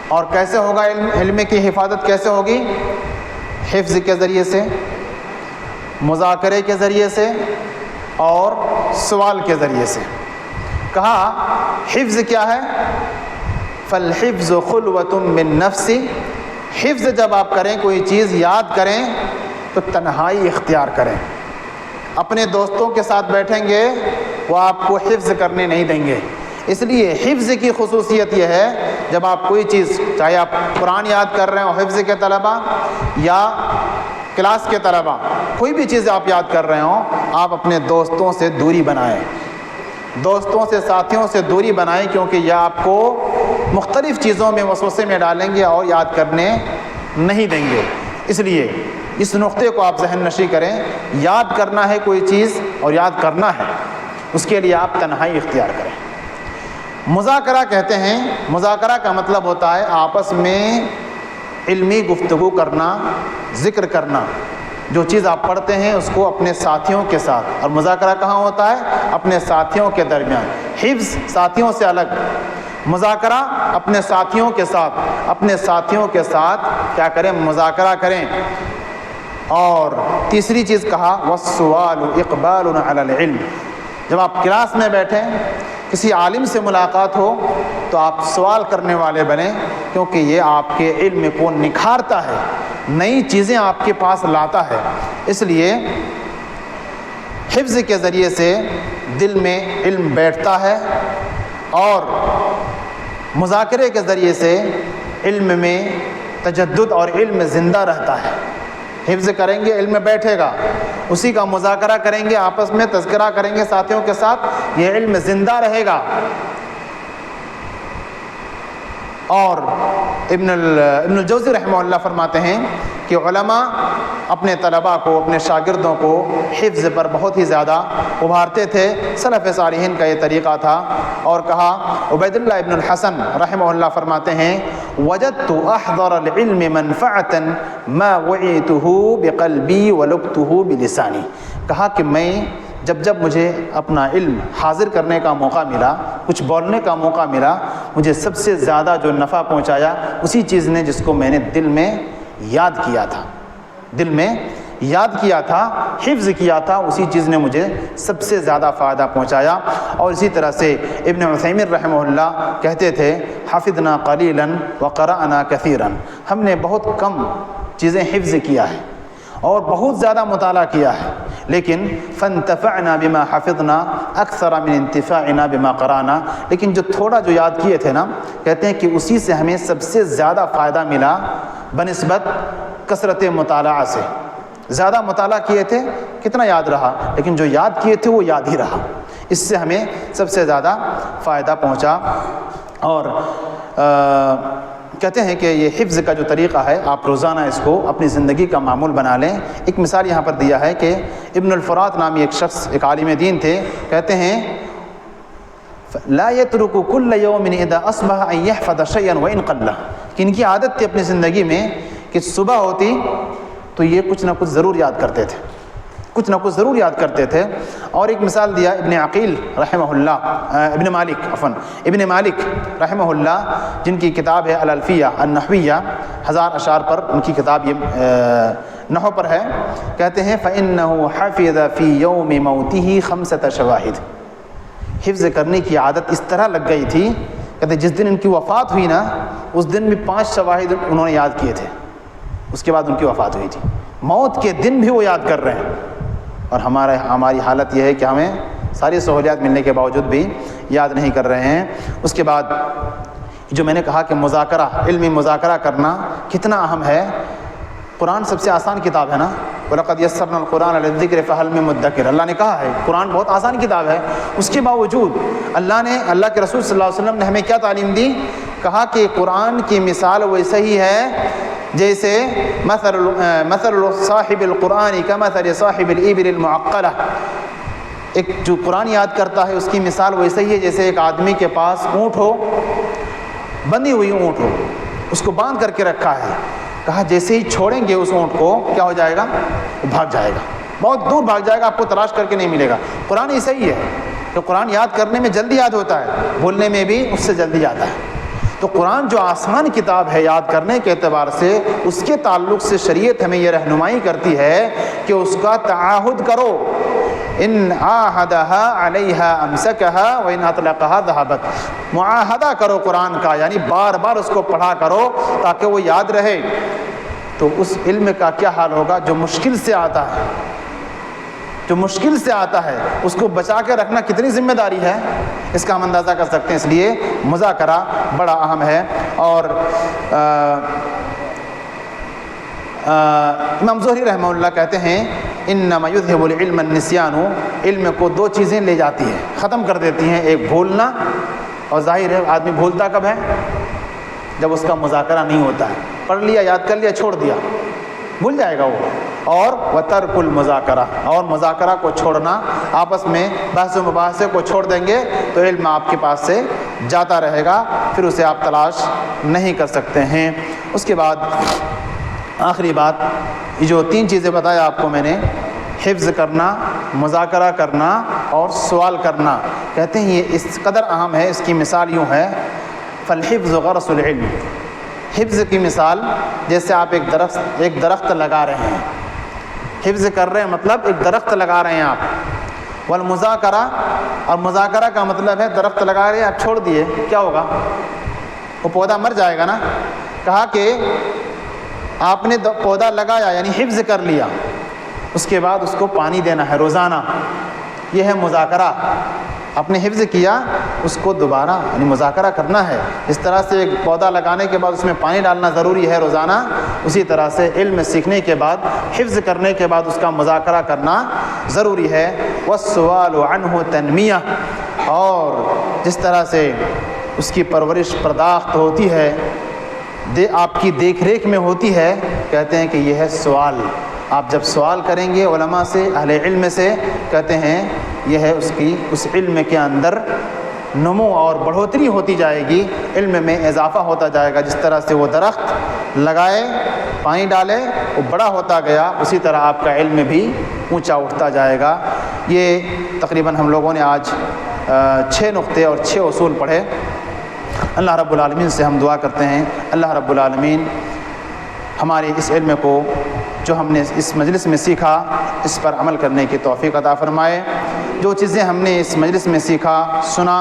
اور کیسے ہوگا علم کی حفاظت؟ کیسے ہوگی؟ حفظ کے ذریعے سے، مذاکرے کے ذریعے سے اور سوال کے ذریعے سے۔ کہا حفظ کیا ہے؟ فالحفظ خلوۃ من نفس، حفظ جب آپ کریں، کوئی چیز یاد کریں تو تنہائی اختیار کریں۔ اپنے دوستوں کے ساتھ بیٹھیں گے وہ آپ کو حفظ کرنے نہیں دیں گے۔ اس لیے حفظ کی خصوصیت یہ ہے، جب آپ کوئی چیز، چاہے آپ قرآن یاد کر رہے ہوں حفظ کے طلبہ یا کلاس کے طلبہ، کوئی بھی چیز آپ یاد کر رہے ہوں، آپ اپنے دوستوں سے دوری بنائیں، دوستوں سے، ساتھیوں سے دوری بنائیں، کیونکہ یہ آپ کو مختلف چیزوں میں وسوسے میں ڈالیں گے اور یاد کرنے نہیں دیں گے۔ اس لیے اس نقطے کو آپ ذہن نشی کریں، یاد کرنا ہے کوئی چیز اور یاد کرنا ہے، اس کے لیے آپ تنہائی اختیار کریں۔ مذاکرہ کہتے ہیں، مذاکرہ کا مطلب ہوتا ہے آپس میں علمی گفتگو کرنا، ذکر کرنا، جو چیز آپ پڑھتے ہیں اس کو اپنے ساتھیوں کے ساتھ۔ اور مذاکرہ کہاں ہوتا ہے؟ اپنے ساتھیوں کے درمیان۔ حفظ ساتھیوں سے الگ، مذاکرہ اپنے ساتھیوں کے ساتھ۔ اپنے ساتھیوں کے ساتھ کیا کریں؟ مذاکرہ کریں۔ اور تیسری چیز کہا والسؤال اقبال علی العلم، جب آپ کلاس میں بیٹھیں، کسی عالم سے ملاقات ہو تو آپ سوال کرنے والے بنیں، کیونکہ یہ آپ کے علم کو نکھارتا ہے، نئی چیزیں آپ کے پاس لاتا ہے۔ اس لیے حفظ کے ذریعے سے دل میں علم بیٹھتا ہے، اور مذاکرے کے ذریعے سے علم میں تجدد اور علم زندہ رہتا ہے۔ حفظ کریں گے علم بیٹھے گا، اسی کا مذاکرہ کریں گے، آپس میں تذکرہ کریں گے ساتھیوں کے ساتھ، یہ علم زندہ رہے گا۔ اور ابن الجوزی رحمہ اللہ فرماتے ہیں کہ علماء اپنے طلباء کو، اپنے شاگردوں کو حفظ پر بہت ہی زیادہ ابھارتے تھے۔ سلف صالحین کا یہ طریقہ تھا۔ اور کہا عبید اللہ ابن الحسن رحمہ اللہ فرماتے ہیں وجدت احضر العلم منفعتا ما وعیته بقلبی ولقته بلسانی، کہا کہ میں جب مجھے اپنا علم حاضر کرنے کا موقع ملا، کچھ بولنے کا موقع ملا، مجھے سب سے زیادہ جو نفع پہنچایا اسی چیز نے جس کو میں نے دل میں یاد کیا تھا، دل میں یاد کیا تھا، حفظ کیا تھا، اسی چیز نے مجھے سب سے زیادہ فائدہ پہنچایا۔ اور اسی طرح سے ابن عثیمین رحمہ اللہ کہتے تھے حفظنا قلیلا وقرأنا کثیرا، ہم نے بہت کم چیزیں حفظ کیا ہے اور بہت زیادہ مطالعہ کیا ہے، لیکن فانتفعنا بما حفظنا اکثر من انتفاعنا بما قرانا، لیکن جو تھوڑا جو یاد کیے تھے نا، کہتے ہیں کہ اسی سے ہمیں سب سے زیادہ فائدہ ملا بنسبت کثرت مطالعہ سے۔ زیادہ مطالعہ کیے تھے کتنا یاد رہا، لیکن جو یاد کیے تھے وہ یاد ہی رہا، اس سے ہمیں سب سے زیادہ فائدہ پہنچا۔ اور کہتے ہیں کہ یہ حفظ کا جو طریقہ ہے آپ روزانہ اس کو اپنی زندگی کا معمول بنا لیں۔ ایک مثال یہاں پر دیا ہے کہ ابن الفرات نامی ایک شخص، ایک عالم دین تھے، کہتے ہیں لا يترك كل يوم اذا اصبح ان يحفظ شيئا وان قل، کہ ان کی عادت تھی اپنی زندگی میں کہ صبح ہوتی تو یہ کچھ نہ کچھ ضرور یاد کرتے تھے، کچھ نہ کچھ ضرور یاد کرتے تھے۔ اور ایک مثال دیا ابن عقیل رحمہ اللہ، ابن مالک رحمہ اللہ، جن کی کتاب ہے الالفیہ النحویہ، 1000 اشعار پر ان کی کتاب یہ نحو پر ہے، کہتے ہیں فإنه حفظ في يوم موته 5 شواہد، حفظ کرنے کی عادت اس طرح لگ گئی تھی، کہتے جس دن ان کی وفات ہوئی نا اس دن بھی 5 شواہد انہوں نے یاد کیے تھے، اس کے بعد ان کی وفات ہوئی تھی، موت کے دن بھی وہ یاد کر رہے ہیں۔ اور ہماری حالت یہ ہے کہ ہمیں ساری سہولیات ملنے کے باوجود بھی یاد نہیں کر رہے ہیں۔ اس کے بعد جو میں نے کہا کہ مذاکرہ، علمی مذاکرہ کرنا کتنا اہم ہے۔ قرآن سب سے آسان کتاب ہے نا، وَلَقَدْ يَسَّرْنَا الْقُرْآنَ لِلذِّكْرِ فَهَلْ مِن مُدَّكِرٍ، اللہ نے کہا ہے قرآن بہت آسان کتاب ہے، اس کے باوجود اللہ کے رسول صلی اللہ علیہ وسلم نے ہمیں کیا تعلیم دی؟ کہا کہ قرآن کی مثال ویسے ہی ہے جیسے مثل صاحب القرآن کمثل صاحب الإبل المعقلہ، ایک جو قرآن یاد کرتا ہے اس کی مثال ویسے ہی ہے جیسے ایک آدمی کے پاس اونٹ ہو، بندھی ہوئی اونٹ ہو، اس کو باندھ کر کے رکھا ہے، کہا جیسے ہی چھوڑیں گے اس اونٹ کو کیا ہو جائے گا؟ وہ بھاگ جائے گا، بہت دور بھاگ جائے گا، آپ کو تلاش کر کے نہیں ملے گا۔ قرآن ایسا ہی ہے کہ قرآن یاد کرنے میں جلدی یاد ہوتا ہے، بولنے میں بھی اس سے جلدی آتا ہے۔ تو قرآن جو آسان کتاب ہے یاد کرنے کے اعتبار سے، اس کے تعلق سے شریعت ہمیں یہ رہنمائی کرتی ہے کہ اس کا تعاہد کرو، ان عاہدها علیہا امسکہا وان اطلقہا ذہبت، معاہدہ کرو قرآن کا، یعنی بار بار اس کو پڑھا کرو تاکہ وہ یاد رہے۔ تو اس علم کا کیا حال ہوگا جو مشکل سے آتا ہے، جو مشکل سے آتا ہے اس کو بچا کے رکھنا کتنی ذمہ داری ہے، اس کا ہم اندازہ کر سکتے ہیں۔ اس لیے مذاکرہ بڑا اہم ہے۔ اور امام زہری رحمہ اللہ کہتے ہیں انما یذہب العلم النسیان، علم کو 2 چیزیں لے جاتی ہیں، ختم کر دیتی ہیں، ایک بھولنا، اور ظاہر ہے آدمی بھولتا کب ہے؟ جب اس کا مذاکرہ نہیں ہوتا ہے، پڑھ لیا، یاد کر لیا، چھوڑ دیا، بھول جائے گا وہ۔ اور وترک المذاکرہ، اور مذاکرہ کو چھوڑنا، آپس میں بحث و مباحثے کو چھوڑ دیں گے تو علم آپ کے پاس سے جاتا رہے گا، پھر اسے آپ تلاش نہیں کر سکتے ہیں۔ اس کے بعد آخری بات، یہ جو 3 چیزیں بتایا آپ کو میں نے، حفظ کرنا، مذاکرہ کرنا اور سوال کرنا، کہتے ہیں یہ اس قدر اہم ہے، اس کی مثال یوں ہے فالحفظ غرس العلم، حفظ کی مثال جیسے آپ ایک درخت لگا رہے ہیں، حفظ کر رہے ہیں مطلب ایک درخت لگا رہے ہیں آپ، والمذاکرہ، اور مذاکرہ کا مطلب ہے درخت لگا رہے ہیں آپ چھوڑ دیے، کیا ہوگا؟ وہ پودا مر جائے گا نا۔ کہا کہ آپ نے پودا لگایا یعنی حفظ کر لیا، اس کے بعد اس کو پانی دینا ہے روزانہ، یہ ہے مذاکرہ۔ آپ نے حفظ کیا، اس کو دوبارہ یعنی مذاکرہ کرنا ہے۔ اس طرح سے ایک پودا لگانے کے بعد اس میں پانی ڈالنا ضروری ہے روزانہ، اسی طرح سے علم سیکھنے کے بعد، حفظ کرنے کے بعد اس کا مذاکرہ کرنا ضروری ہے۔ والسؤال عنہ تنمیہ، اور جس طرح سے اس کی پرورش پرداخت ہوتی ہے، آپ کی دیکھ ریکھ میں ہوتی ہے، کہتے ہیں کہ یہ ہے سوال۔ آپ جب سوال کریں گے علماء سے، اہل علم سے، کہتے ہیں یہ ہے اس علم کے اندر نمو اور بڑھوتری ہوتی جائے گی، علم میں اضافہ ہوتا جائے گا۔ جس طرح سے وہ درخت لگائے، پانی ڈالے، وہ بڑا ہوتا گیا، اسی طرح آپ کا علم بھی اونچا اٹھتا جائے گا۔ یہ تقریباً ہم لوگوں نے آج 6 نقطے اور 6 اصول پڑھے۔ اللہ رب العالمین سے ہم دعا کرتے ہیں، اللہ رب العالمین ہمارے اس علم کو جو ہم نے اس مجلس میں سیکھا، اس پر عمل کرنے کی توفیق عطا فرمائے۔ جو چیزیں ہم نے اس مجلس میں سیکھا، سنا،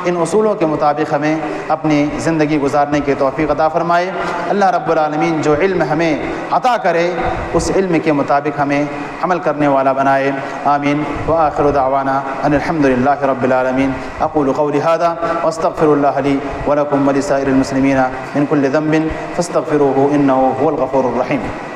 ان اصولوں کے مطابق ہمیں اپنی زندگی گزارنے کی توفیق عطا فرمائے۔ اللہ رب العالمین جو علم ہمیں عطا کرے، اس علم کے مطابق ہمیں عمل کرنے والا بنائے۔ آمین۔ وآخر دعوانا ان الحمد للہ رب العالمین۔ اقول قولی ھذا واستغفر اللہ لی ولکم ولسائر المسلمین من کل ذنب فاستغفروہ انہ هو الغفور الرحیم۔